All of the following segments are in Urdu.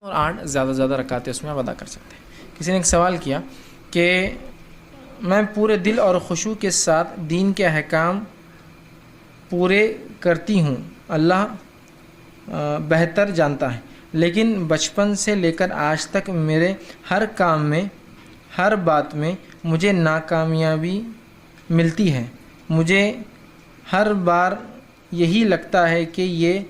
اور 8 زیادہ سے زیادہ رکعتیں اس میں آپ ادا کر سکتے ہیں۔ کسی نے ایک سوال کیا کہ میں پورے دل اور خشوع کے ساتھ دین کے احکام پورے کرتی ہوں، اللہ بہتر جانتا ہے، لیکن بچپن سے لے کر آج تک میرے ہر کام میں، ہر بات میں مجھے ناکامیابی ملتی ہے۔ مجھے ہر بار یہی لگتا ہے کہ یہ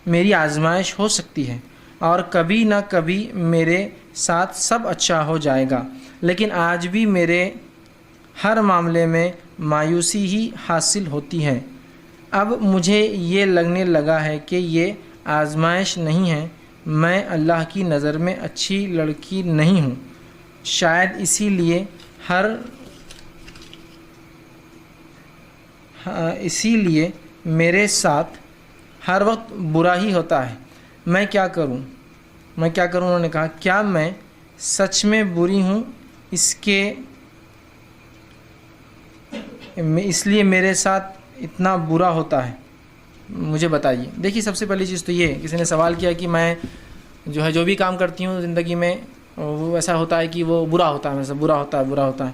میری آزمائش ہو سکتی ہے اور کبھی نہ کبھی میرے ساتھ سب اچھا ہو جائے گا، لیکن آج بھی میرے ہر معاملے میں مایوسی ہی حاصل ہوتی ہے۔ اب مجھے یہ لگنے لگا ہے کہ یہ آزمائش نہیں ہے، میں اللہ کی نظر میں اچھی لڑکی نہیں ہوں، شاید اسی لیے میرے ساتھ ہر وقت برا ہی ہوتا ہے۔ میں کیا کروں؟ انہوں نے کہا، کیا میں سچ میں بری ہوں اس لیے میرے ساتھ اتنا برا ہوتا ہے؟ مجھے بتائیے۔ دیکھیے، سب سے پہلی چیز تو یہ، کسی نے سوال کیا کہ میں جو بھی کام کرتی ہوں زندگی میں وہ ایسا ہوتا ہے کہ وہ برا ہوتا ہے، میرے سے برا ہوتا ہے۔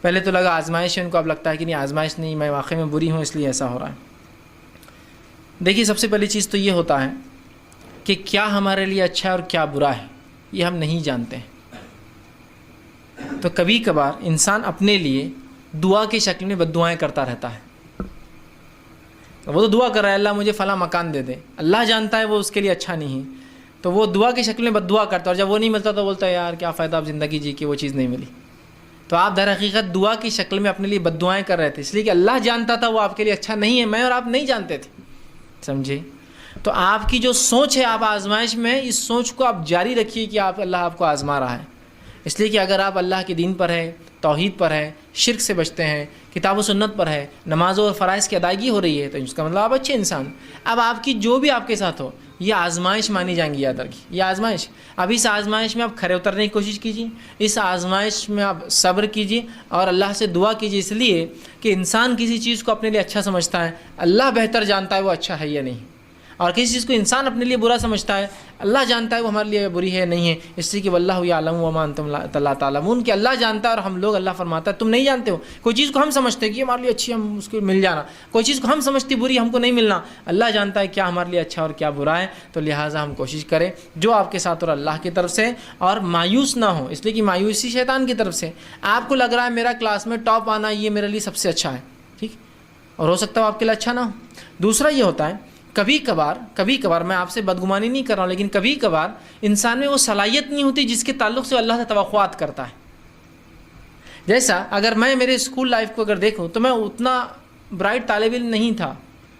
پہلے تو لگا آزمائش ہے، ان کو اب لگتا ہے کہ نہیں، آزمائش نہیں، میں واقعی میں بری ہوں اس لیے ایسا ہو رہا ہے۔ دیکھیے، سب سے پہلی چیز تو یہ ہوتا ہے کہ کیا ہمارے لیے اچھا ہے اور کیا برا ہے، یہ ہم نہیں جانتے ہیں۔ تو کبھی کبھار انسان اپنے لیے دعا کی شکل میں بد دعائیں کرتا رہتا ہے۔ وہ تو دعا کر رہا ہے، اللہ مجھے فلاں مکان دے دے، اللہ جانتا ہے وہ اس کے لیے اچھا نہیں ہے، تو وہ دعا کی شکل میں بد دعا کرتا ہے، اور جب وہ نہیں ملتا تو بولتا ہے یار کیا فائدہ اب زندگی جی کے، وہ چیز نہیں ملی۔ تو آپ در حقیقت دعا کی شکل میں اپنے لیے بد دعائیں کر رہے تھے، اس لیے کہ اللہ جانتا تھا وہ آپ کے لیے اچھا نہیں ہے، میں اور آپ نہیں جانتے تھے، سمجھے؟ تو آپ کی جو سوچ ہے، آپ آزمائش میں، اس سوچ کو آپ جاری رکھیے کہ اللہ آپ کو آزما رہا ہے، اس لیے کہ اگر آپ اللہ کے دین پر ہے، توحید پر ہے، شرک سے بچتے ہیں، کتاب و سنت پر ہے، نمازوں اور فرائض کی ادائیگی ہو رہی ہے، تو اس کا مطلب آپ اچھے انسان۔ اب آپ کی جو بھی آپ کے ساتھ ہو، یہ آزمائش مانی جائیں گی، یاد رکھیے، یہ آزمائش۔ اب اس آزمائش میں آپ کھڑے اترنے کی کوشش کیجیے، اس آزمائش میں آپ صبر کیجیے اور اللہ سے دعا کیجیے، اس لیے کہ انسان کسی چیز کو اپنے لیے اچھا سمجھتا ہے، اللہ بہتر جانتا ہے وہ اچھا ہے یا نہیں، اور کسی چیز کو انسان اپنے لیے برا سمجھتا ہے، اللہ جانتا ہے وہ ہمارے لیے بری ہے نہیں ہے، اس لیے کہ واللہ یعلم وما انتم لا تعلمون، کہ اللہ جانتا ہے اور ہم لوگ، اللہ فرماتا ہے تم نہیں جانتے ہو۔ کوئی چیز کو ہم سمجھتے ہیں کہ ہمارے لیے اچھی، ہم اس کو مل جانا، کوئی چیز کو ہم سمجھتے بری، ہم کو نہیں ملنا، اللہ جانتا ہے کیا ہمارے لیے اچھا اور کیا برا ہے۔ تو لہٰذا ہم کوشش کریں جو آپ کے ساتھ اور اللہ کی طرف سے، اور مایوس نہ ہو، اس لیے کہ مایوسی شیطان کی طرف سے۔ آپ کو لگ رہا ہے میرا کلاس میں ٹاپ آنا یہ میرے لیے سب سے اچھا ہے، ٹھیک، اور ہو سکتا ہے آپ کے لیے اچھا نہ ہو۔ دوسرا یہ ہوتا ہے کبھی کبھار میں آپ سے بدگمانی نہیں کر رہا ہوں، لیکن کبھی کبھار انسان میں وہ صلاحیت نہیں ہوتی جس کے تعلق سے اللہ سے توقعات کرتا ہے۔ جیسا اگر میں میرے اسکول لائف کو اگر دیکھوں تو میں اتنا برائٹ طالب علم نہیں تھا،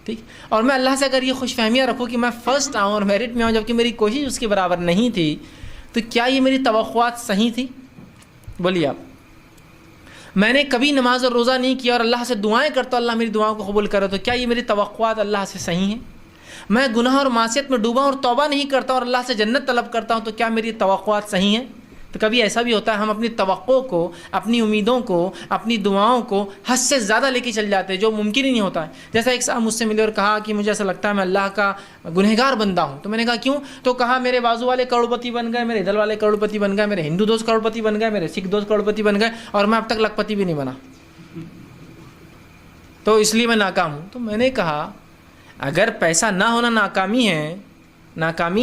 ٹھیک، اور میں اللہ سے اگر یہ خوش فہمیاں رکھوں کہ میں فرسٹ آؤں اور میرٹ میں آؤں، جبکہ میری کوشش اس کے برابر نہیں تھی، تو کیا یہ میری توقعات صحیح تھی؟ بولیے آپ۔ میں نے کبھی نماز اور روزہ نہیں کیا اور اللہ سے دعائیں کرتا اللہ میری دعاؤں کو قبول کرے، تو کیا یہ میری توقعات اللہ سے صحیح ہیں؟ میں گناہ اور معصیت میں ڈوبا اور توبہ نہیں کرتا اور اللہ سے جنت طلب کرتا ہوں، تو کیا میری توقعات صحیح ہیں؟ تو کبھی ایسا بھی ہوتا ہے ہم اپنی توقع کو، اپنی امیدوں کو، اپنی دعاؤں کو حد سے زیادہ لے کے چل جاتے ہیں، جو ممکن ہی نہیں ہوتا ہے۔ جیسا ایک صاحب مجھ سے ملے اور کہا کہ مجھے ایسا لگتا ہے میں اللہ کا گنہگار بندہ ہوں، تو میں نے کہا کیوں؟ تو کہا میرے بازو والے کروڑپتی بن گئے، میرے ادھر والے کروڑپتی بن گئے، میرے ہندو دوست کروڑپتی بن گئے، میرے سکھ دوست کروڑپتی بن گئے، اور میں اب تک لکھپتی بھی نہیں بنا، تو اس لیے میں ناکام ہوں۔ تو میں نے کہا اگر پیسہ نہ ہونا ناکامی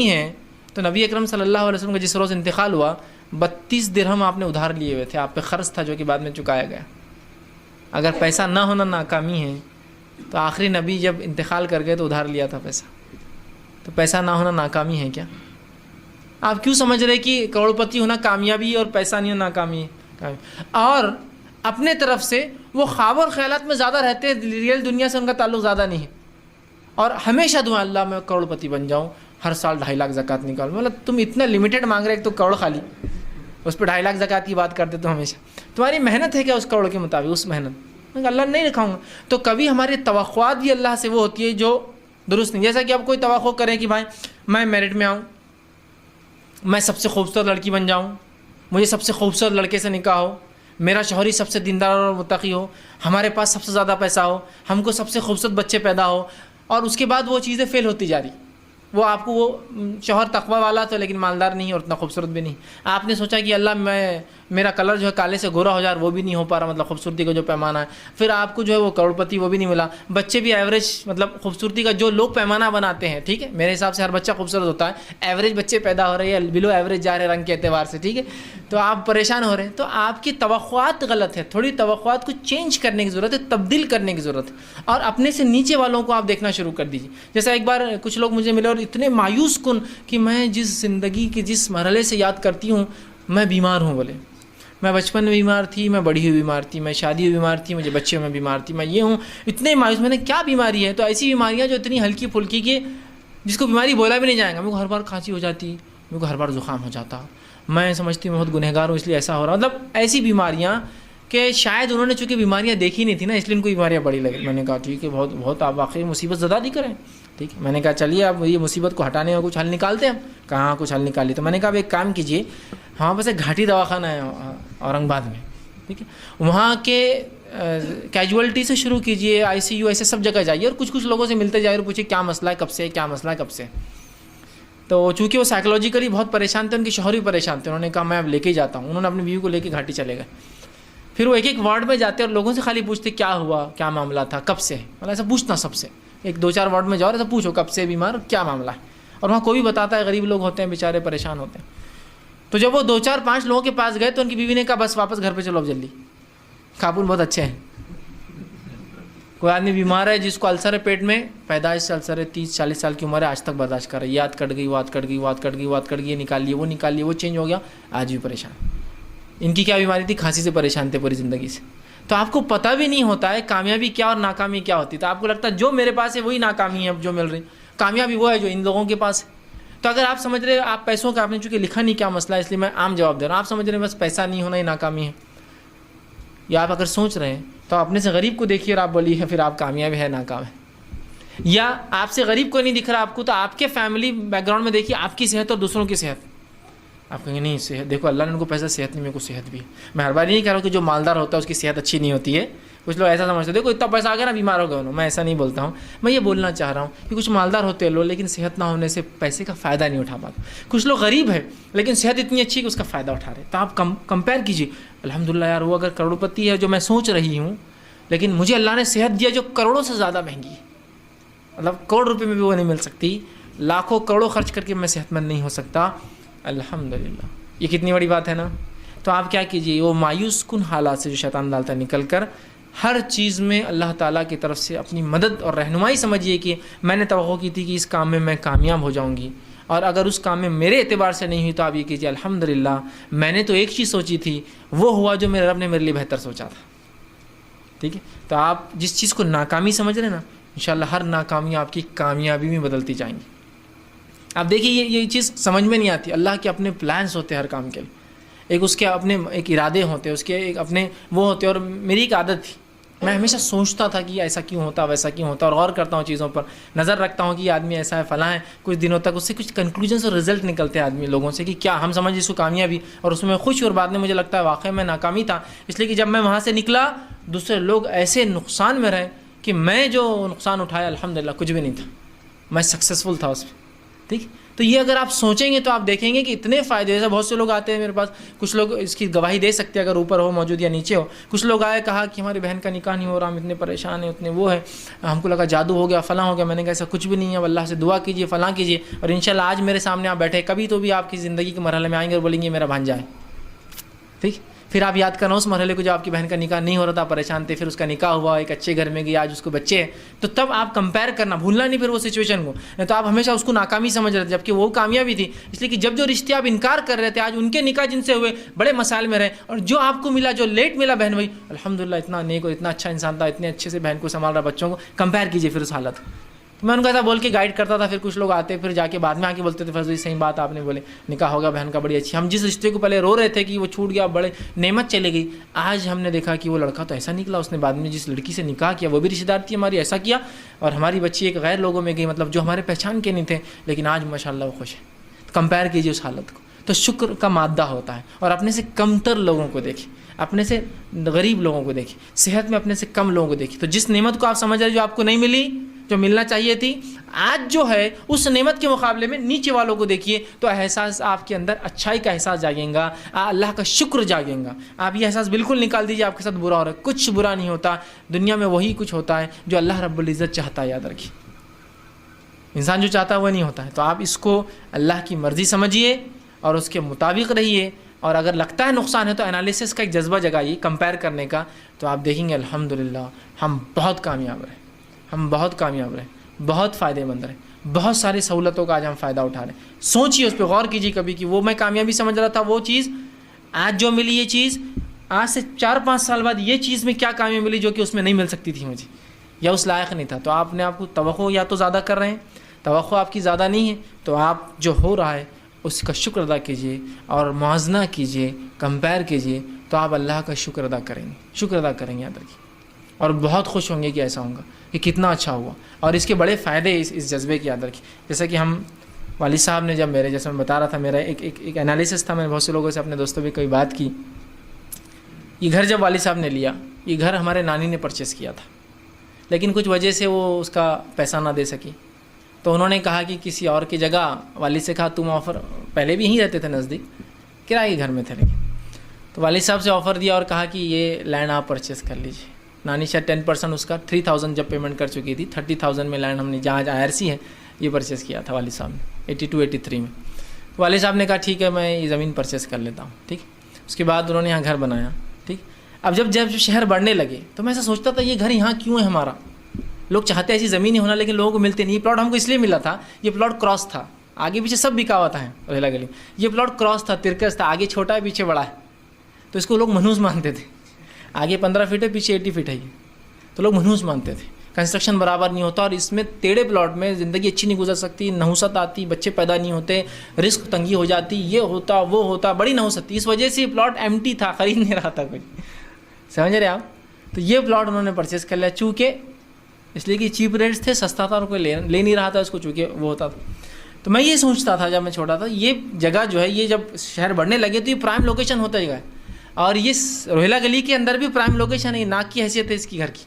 ہے تو نبی اکرم صلی اللہ علیہ وسلم کا جس روز انتقال ہوا 32 درہم آپ نے ادھار لیے ہوئے تھے، آپ پہ قرض تھا جو کہ بعد میں چکایا گیا۔ اگر پیسہ نہ ہونا ناکامی ہے تو آخری نبی جب انتقال کر گئے تو ادھار لیا تھا پیسہ، تو پیسہ نہ ہونا ناکامی ہے کیا؟ آپ کیوں سمجھ رہے کہ کروڑپتی ہونا کامیابی ہے اور پیسہ نہیں ہونا ناکامی ہے؟ اور اپنے طرف سے وہ خواب اور خیالات میں زیادہ رہتے ہیں، ریئل دنیا سے ان کا تعلق زیادہ نہیں ہے، اور ہمیشہ دعا اللہ میں کروڑپتی بن جاؤں، ہر سال 2.5 لاکھ زکوٰۃ نکالوں۔ مطلب تم اتنا لمیٹڈ مانگ رہے، ایک تو کروڑ خالی، اس پہ 2.5 لاکھ زکوٰۃ کی بات کرتے تو ہمیشہ تمہاری محنت ہے کیا اس کروڑ کے مطابق؟ اس محنت اللہ نہیں رکھاؤں گا۔ تو کبھی ہماری توقعات بھی اللہ سے وہ ہوتی ہے جو درست نہیں۔ جیسا کہ آپ کوئی توقع کریں کہ بھائی میں میرٹ میں آؤں، میں سب سے خوبصورت لڑکی بن جاؤں، مجھے سب سے خوبصورت لڑکے سے نکاح ہو، میرا شوہر سب سے دیندار اور متقی ہو، ہمارے پاس سب سے زیادہ پیسہ ہو، ہم کو سب سے خوبصورت بچے پیدا ہو، اور اس کے بعد وہ چیزیں فیل ہوتی جا رہی، وہ آپ کو وہ شوہر تقوی والا تو لیکن مالدار نہیں اور اتنا خوبصورت بھی نہیں. آپ نے سوچا کہ اللہ میرا کلر جو ہے کالے سے گورا ہو جائے, وہ بھی نہیں ہو پا رہا, مطلب خوبصورتی کا جو پیمانہ ہے. پھر آپ کو جو ہے وہ کروڑپتی وہ بھی نہیں ملا. بچے بھی ایوریج, مطلب خوبصورتی کا جو لوگ پیمانہ بناتے ہیں, ٹھیک ہے, میرے حساب سے ہر بچہ خوبصورت ہوتا ہے, ایوریج بچے پیدا ہو رہے ہیں, بلو ایوریج جا رہے ہیں رنگ کے اعتبار سے, ٹھیک ہے, تو آپ پریشان ہو رہے ہیں. تو آپ کی توقعات غلط ہے, تھوڑی توقعات کو چینج کرنے کی ضرورت ہے, تبدیل کرنے کی ضرورت ہے, اور اپنے سے نیچے والوں کو آپ دیکھنا شروع کر دیجیے. جیسا ایک بار کچھ لوگ مجھے ملے اور اتنے مایوس کن کہ میں جس زندگی کے جس مرحلے سے یاد کرتی ہوں, میں بیمار ہوں. بولے میں بچپن میں بیمار تھی, میں بڑی ہوئی بیمار تھی, میں شادی ہوئی بیمار تھی, مجھے بچے میں بیمار تھی, میں یہ ہوں. اتنے مایوس, میں نے کیا بیماری ہے؟ تو ایسی بیماریاں جو اتنی ہلکی پھلکی کی جس کو بیماری بولا بھی نہیں جائے گا. میرے کو ہر بار کھانسی ہو جاتی, میرے کو ہر بار زکام ہو جاتا, میں سمجھتی ہوں بہت گنہگار ہوں اس لیے ایسا ہو رہا. مطلب ایسی بیماریاں کہ شاید انہوں نے چونکہ بیماریاں دیکھی نہیں تھی نا, اس لیے ان کو بیماریاں بڑی لگی. میں نے کہا ٹھیک ہے, بہت آپ واقعی مصیبت زدہ دی کریں, ٹھیک ہے. میں نے کہا چلیے آپ یہ مصیبت کو ہٹانے کا کچھ حل نکالتے ہیں. کہاں کچھ حل نکالی. تو میں نے کہا اب ایک کام کیجیے, ہمارے پاس ایک گھاٹی دواخانہ ہے اورنگ آباد میں, ٹھیک ہے, وہاں کے کیجولیٹی سے شروع کیجیے, آئی سی یو, ایسے سب جگہ جائیے اور کچھ لوگوں سے ملتے جائیے اور پوچھیے کیا مسئلہ ہے, کب سے, کیا مسئلہ ہے, کب سے. تو چونکہ وہ سائیکولوجیکلی بہت پریشان تھے, ان کے شوہر بھی پریشان تھے, انہوں نے کہا میں اب لے کے جاتا ہوں. انہوں نے اپنی بیوی کو لے کے گھاٹی چلے گئے. پھر وہ ایک ایک وارڈ میں جاتے اور لوگوں سے خالی پوچھتے کیا ہوا, کیا معاملہ تھا, کب سے, مطلب ایسا پوچھنا سب سے. ایک 2-4 وارڈ میں جاؤ, ایسا پوچھو کب سے بیمار, کیا معاملہ ہے. اور وہاں کوئی بھی بتاتا ہے, غریب لوگ ہوتے ہیں بیچارے, پریشان ہوتے ہیں. تو جب وہ 2-4-5 لوگوں کے پاس گئے تو ان کی بیوی نے کہا بس واپس گھر پہ چلو اب جلدی, کھاپون بہت اچھے ہیں. کوئی آدمی بیمار ہے جس کو السر ہے پیٹ میں, پیدائش سے السر ہے, 30-40 سال کی عمر ہے, آج تک برداشت کر رہا ہے, یہ ہاتھ کٹ گئی, وہ ہاتھ کٹ گئی, وہ ہاتھ کٹ گئی, وہ ہاتھ کٹ گئی, یہ نکال لیے, وہ نکال لیے, وہ چینج ہو گیا, آج بھی پریشان. ان کی کیا بیماری تھی؟ کھانسی سے پریشان تھے پوری زندگی سے. تو آپ کو پتہ بھی نہیں ہوتا ہے کامیابی کیا اور ناکامی کیا ہوتی. تو آپ کو لگتا ہے جو میرے پاس ہے وہی ناکامی ہے جو مل رہی, کامیابی وہ ہے جو ان لوگوں کے پاس ہے. تو اگر آپ سمجھ رہے آپ پیسوں کا, آپ نے چونکہ لکھا نہیں کیا مسئلہ ہے اس لیے میں عام جواب دے رہا ہوں, آپ سمجھ رہے ہیں بس پیسہ نہیں ہونا ہی ناکامی ہے, یا آپ اگر سوچ رہے ہیں تو اپنے سے غریب کو دیکھیے اور آپ بولیے پھر آپ کامیاب ہے ناکام ہے. یا آپ سے غریب کو نہیں دکھ رہا آپ کو, تو آپ کے فیملی بیک گراؤنڈ میں دیکھیے آپ کی صحت اور دوسروں کی صحت. آپ کہیں گے نہیں صحت دیکھو اللہ نے ان کو پیسہ صحت نہیں, میرے کو صحت بھی ہے. میں ہر بار نہیں کہہ رہا ہوں کہ جو مالدار ہوتا ہے اس کی صحت اچھی نہیں ہوتی ہے. کچھ لوگ ایسا سمجھتے ہیں دیکھو اتنا پیسہ آ گیا نا بیمار ہو گئے انہوں, میں ایسا نہیں بولتا ہوں. میں یہ بولنا چاہ رہا ہوں کہ کچھ مالدار ہوتے ہیں لوگ لیکن صحت نہ ہونے سے پیسے کا فائدہ نہیں اٹھا پاتے. کچھ لوگ غریب ہیں لیکن صحت اتنی اچھی کہ اس کا فائدہ اٹھا رہے. تو آپ کمپیئر کیجیے, الحمدللہ یار وہ اگر کروڑپتی ہے جو میں سوچ رہی ہوں, لیکن مجھے اللہ نے صحت دیا جو کروڑوں سے زیادہ مہنگی ہے, مطلب کروڑ روپے میں بھی وہ نہیں مل سکتی, لاکھوں کروڑوں خرچ کر کے میں صحت مند نہیں ہو سکتا. الحمدللہ یہ کتنی بڑی بات ہے نا. تو آپ کیا کیجیے, وہ مایوس کن حالات سے جو شیطان ڈالتا ہے نکل کر ہر چیز میں اللہ تعالیٰ کی طرف سے اپنی مدد اور رہنمائی سمجھیے کہ میں نے توقع کی تھی کہ اس کام میں میں کامیاب ہو جاؤں گی, اور اگر اس کام میں میرے اعتبار سے نہیں ہوئی تو آپ یہ کیجیے الحمدللہ میں نے تو ایک چیز سوچی تھی وہ ہوا جو میرے رب نے میرے لیے بہتر سوچا تھا. ٹھیک ہے, تو آپ جس چیز کو ناکامی سمجھ رہے ہیں نا, انشاءاللہ ہر ناکامی آپ کی کامیابی میں بدلتی جائیں گی. آپ دیکھیے یہ چیز سمجھ میں نہیں آتی. اللہ کے اپنے پلانس ہوتے ہیں ہر کام کے لیے, ایک اس کے اپنے ایک ارادے ہوتے ہیں, اس کے ایک اپنے وہ ہوتے ہیں. اور میری ایک عادت تھی, میں ہمیشہ سوچتا تھا کہ ایسا کیوں ہوتا, ویسا کیوں ہوتا, اور غور کرتا ہوں چیزوں پر, نظر رکھتا ہوں کہ یہ آدمی ایسا ہے فلاں ہے. کچھ دنوں تک اس سے کچھ کنکلوژنس اور رزلٹ نکلتے ہیں آدمی لوگوں سے کہ کیا ہم سمجھ اس کو کامیابی اور اس میں خوش, اور بعد میں مجھے لگتا ہے واقعی میں ناکامی تھا. اس لیے کہ جب میں وہاں سے نکلا دوسرے لوگ ایسے نقصان میں رہے کہ میں جو نقصان اٹھایا الحمدللہ کچھ بھی نہیں تھا, میں سکسیزفل تھا اس میں. ٹھیک, تو یہ اگر آپ سوچیں گے تو آپ دیکھیں گے کہ اتنے فائدے. جیسے بہت سے لوگ آتے ہیں میرے پاس, کچھ لوگ اس کی گواہی دے سکتے ہیں اگر اوپر ہو موجود یا نیچے ہو. کچھ لوگ آئے کہا کہ ہماری بہن کا نکاح نہیں ہو رہا, ہم اتنے پریشان ہیں, اتنے وہ ہے, ہم کو لگا جادو ہو گیا, فلاں ہو گیا. میں نے کہا ایسا کچھ بھی نہیں ہے, اب اللہ سے دعا کیجیے, فلاں کیجیے, اور انشاءاللہ آج میرے سامنے آپ بیٹھے, کبھی تو بھی آپ کی زندگی کے مرحلے میں آئیں گے اور بولیں گے میرا بھانجا ہے. ٹھیک, پھر آپ یاد کرنا اس مرحلے کو جب آپ کی بہن کا نکاح نہیں ہو رہا تھا, پریشان تھے, پھر اس کا نکاح ہوا, ایک اچھے گھر میں گیا, آج اس کو بچے ہیں. تو تب آپ کمپیئر کرنا بھولنا نہیں پھر وہ سچویشن کو, نہیں تو آپ ہمیشہ اس کو ناکامی سمجھ رہے تھے جبکہ وہ کامیابی تھی. اس لیے کہ جب جو رشتے آپ انکار کر رہے تھے آج ان کے نکاح جن سے ہوئے بڑے مسائل میں رہے, اور جو آپ کو ملا جو لیٹ ملا بہن بھائی الحمدللہ اتنا نیک اور اتنا اچھا انسان تھا, اتنے اچھے سے بہن کو سنبھال رہا, بچوں کو. کمپیئر کیجیے پھر اس حالت کو. تو میں ان کو ایسا بول کے گائیڈ کرتا تھا, پھر کچھ لوگ آتے پھر جا کے بعد میں آ کے بولتے تھے فضل صحیح بات آپ نے بولے, نکاح ہوگا بہن کا بڑی اچھی. ہم جس رشتے کو پہلے رو رہے تھے کہ وہ چھوٹ گیا, بڑے نعمت چلے گئی, آج ہم نے دیکھا کہ وہ لڑکا تو ایسا نکلا, اس نے بعد میں جس لڑکی سے نکاح کیا وہ بھی رشتہ دار تھی ہماری, ایسا کیا, اور ہماری بچی ایک غیر لوگوں میں گئی, مطلب جو ہمارے پہچان کے نہیں تھے, لیکن آج ماشاءاللہ وہ خوش ہے. کمپیئر کیجیے اس حالت کو. تو شکر کا مادہ ہوتا ہے. اور اپنے سے کمتر لوگوں کو دیکھیں, اپنے سے غریب لوگوں کو دیکھیں, صحت میں اپنے سے کم لوگوں کو دیکھیں. تو جس نعمت کو آپ سمجھ رہے جو آپ کو نہیں ملی, جو ملنا چاہیے تھی, آج جو ہے اس نعمت کے مقابلے میں نیچے والوں کو دیکھیے تو احساس آپ کے اندر اچھائی کا احساس جاگیں گا, اللہ کا شکر جاگیں گا. آپ یہ احساس بالکل نکال دیجیے آپ کے ساتھ برا ہو رہا ہے. کچھ برا نہیں ہوتا دنیا میں, وہی کچھ ہوتا ہے جو اللہ رب العزت چاہتا ہے. یاد رکھیے, انسان جو چاہتا ہے وہ نہیں ہوتا ہے. تو آپ اس کو اللہ کی مرضی سمجھیے اور اس کے مطابق رہیے. اور اگر لگتا ہے نقصان ہے تو انالیسس کا ایک جذبہ جگائیے, کمپیئر کرنے کا, تو آپ دیکھیں گے الحمدللہ ہم بہت کامیاب رہے, ہم بہت کامیاب رہے, بہت فائدہ مند رہے, بہت ساری سہولتوں کا آج ہم فائدہ اٹھا رہے ہیں. سوچیے, اس پہ غور کیجیے کبھی کہ وہ میں کامیابی سمجھ رہا تھا, وہ چیز آج جو ملی, یہ چیز آج سے 4-5 سال بعد یہ چیز میں کیا کامیابی ملی جو کہ اس میں نہیں مل سکتی تھی مجھے, یا اس لائق نہیں تھا. تو آپ نے آپ کو توقع یا تو زیادہ کر رہے ہیں, توقع آپ کی زیادہ نہیں ہے, تو آپ جو ہو رہا ہے اس کا شکر ادا کیجیے اور موازنہ کیجیے, کمپیئر کیجیے, تو آپ اللہ کا شکر ادا کریں گے, شکر ادا کریں گے. یاد رکھیے, اور بہت خوش ہوں گے کہ ایسا ہوگا کہ کتنا اچھا ہوا. اور اس کے بڑے فائدے اس جذبے کی یاد رکھیے. جیسا کہ ہم والد صاحب نے جب میرے, جیسے میں بتا رہا تھا, میرا ایک انالیسس تھا, میں نے بہت سے لوگوں سے, اپنے دوستوں بھی کوئی بات کی. یہ گھر جب والد صاحب نے لیا, یہ گھر ہمارے نانی نے پرچیز کیا تھا, لیکن کچھ وجہ سے وہ اس کا پیسہ نہ دے سکی. تو انہوں نے کہا کہ کسی اور کی جگہ, والد سے کہا تم آفر, پہلے بھی یہیں رہتے تھے نزدیک, کرائے کے گھر میں تھے لیکن, تو والد صاحب سے آفر دیا اور کہا کہ یہ لینڈ آپ پرچیز کر لیجیے. نانی شاید 10% اس کا 3000 جب پیمنٹ کر چکی تھی, 30,000 میں لینڈ ہم نے جہاں IRC ہے یہ پرچیز کیا تھا والد صاحب نے 82-83 میں. والد صاحب نے کہا ٹھیک ہے میں یہ زمین پرچیز کر لیتا ہوں. ٹھیک, اس کے بعد انہوں نے یہاں گھر بنایا. ٹھیک, اب جب شہر بڑھنے لگے تو میں ایسا سوچتا تھا یہ گھر یہاں کیوں ہے ہمارا, لوگ چاہتے ہیں ایسی زمین ہی ہونا لیکن لوگوں کو ملتے نہیں. یہ پلاٹ ہم کو اس لیے ملا تھا, یہ پلاٹ کراس تھا, آگے پیچھے سب بکا ہوا تھا ریلا گلی, یہ پلاٹ کراس تھا, ترکس تھا, آگے چھوٹا ہے پیچھے بڑا ہے, تو اس کو لوگ منحوس مانتے تھے. آگے 15 فٹ ہے, پیچھے 80 فٹ ہے, تو لوگ منحوس مانتے تھے. کنسٹرکشن برابر نہیں ہوتا, اور اس میں ٹیڑھے پلاٹ میں زندگی اچھی نہیں گزر سکتی, نحوست آتی, بچے پیدا نہیں ہوتے, رزق تنگی ہو جاتی, یہ ہوتا وہ ہوتا, بڑی نحوست تھی. اس وجہ سے یہ پلاٹ ایمٹی تھا, خرید نہیں رہا تھا کوئی. سمجھ رہے آپ؟ تو یہ پلاٹ انہوں نے پرچیز کر لیا, چونکہ اس لیے کہ چیپ ریٹس تھے, سستا تھا, اور کوئی لے نہیں رہا تھا اس کو, چونکہ وہ ہوتا تھا. تو میں یہ سوچتا تھا جب میں چھوٹا تھا, یہ جگہ جو ہے, یہ جب شہر بڑھنے لگے تو یہ پرائم لوکیشن ہوتا جگہ ہے, اور یہ روہیلا گلی کے اندر بھی پرائم لوکیشن ہے, ناک کی حیثیت ہے اس کی گھر کی.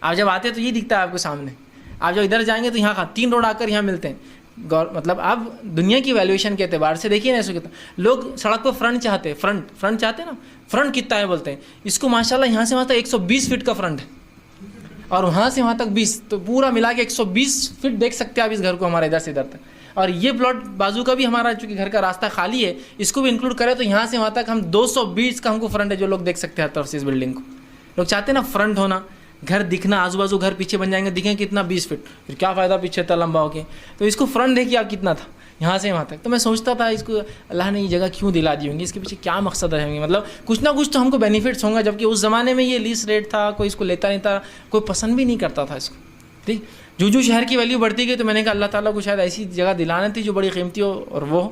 آپ جب آتے تو یہ دکھتا ہے آپ کے سامنے, آپ جب ادھر جائیں گے تو یہاں 3 روڈ آ کر یہاں ملتے ہیں. مطلب اب دنیا کی ویلیویشن کے اعتبار سے دیکھیے نا, ایسے کتنا لوگ سڑک پہ فرنٹ چاہتے ہیں, فرنٹ چاہتے ہیں نا, فرنٹ کتنا ہے بولتے ہیں, اس کو ماشاءاللہ یہاں سے وہاں تک 120 فٹ کا فرنٹ ہے, اور وہاں سے وہاں تک 20, تو پورا ملا کے 120 فٹ دیکھ سکتے ہیں آپ اس گھر کو, ہمارے ادھر سے ادھر تک. اور یہ پلاٹ بازو کا بھی ہمارا, چونکہ گھر کا راستہ خالی ہے, اس کو بھی انکلوڈ کرے تو یہاں سے وہاں تک ہم 220 کا ہم کو فرنٹ ہے, جو لوگ دیکھ سکتے ہیں ہر طرف سے اس بلڈنگ کو. لوگ چاہتے ہیں نا فرنٹ ہونا, گھر دکھنا, آزو بازو گھر پیچھے بن جائیں گے, دکھیں کتنا 20 فٹ, پھر کیا فائدہ پیچھے اتنا لمبا ہو کے. تو اس کو فرنٹ دیکھیے آپ کتنا تھا یہاں سے وہاں تک. تو میں سوچتا تھا اس کو اللہ نے یہ جگہ کیوں دلا دی ہوں گی, اس کے پیچھے کیا مقصد رہیں گے, مطلب کچھ نہ کچھ تو ہم کو بینیفٹس ہوں گا, جبکہ اس زمانے میں یہ لیس ریٹ تھا, کوئی اس کو لیتا نہیں تھا, کوئی پسند بھی نہیں کرتا تھا اس کو. ٹھیک, جو شہر کی ویلیو بڑھتی گئی تو میں نے کہا اللہ تعالیٰ کو شاید ایسی جگہ دلانا تھی جو بڑی قیمتی ہو, اور وہ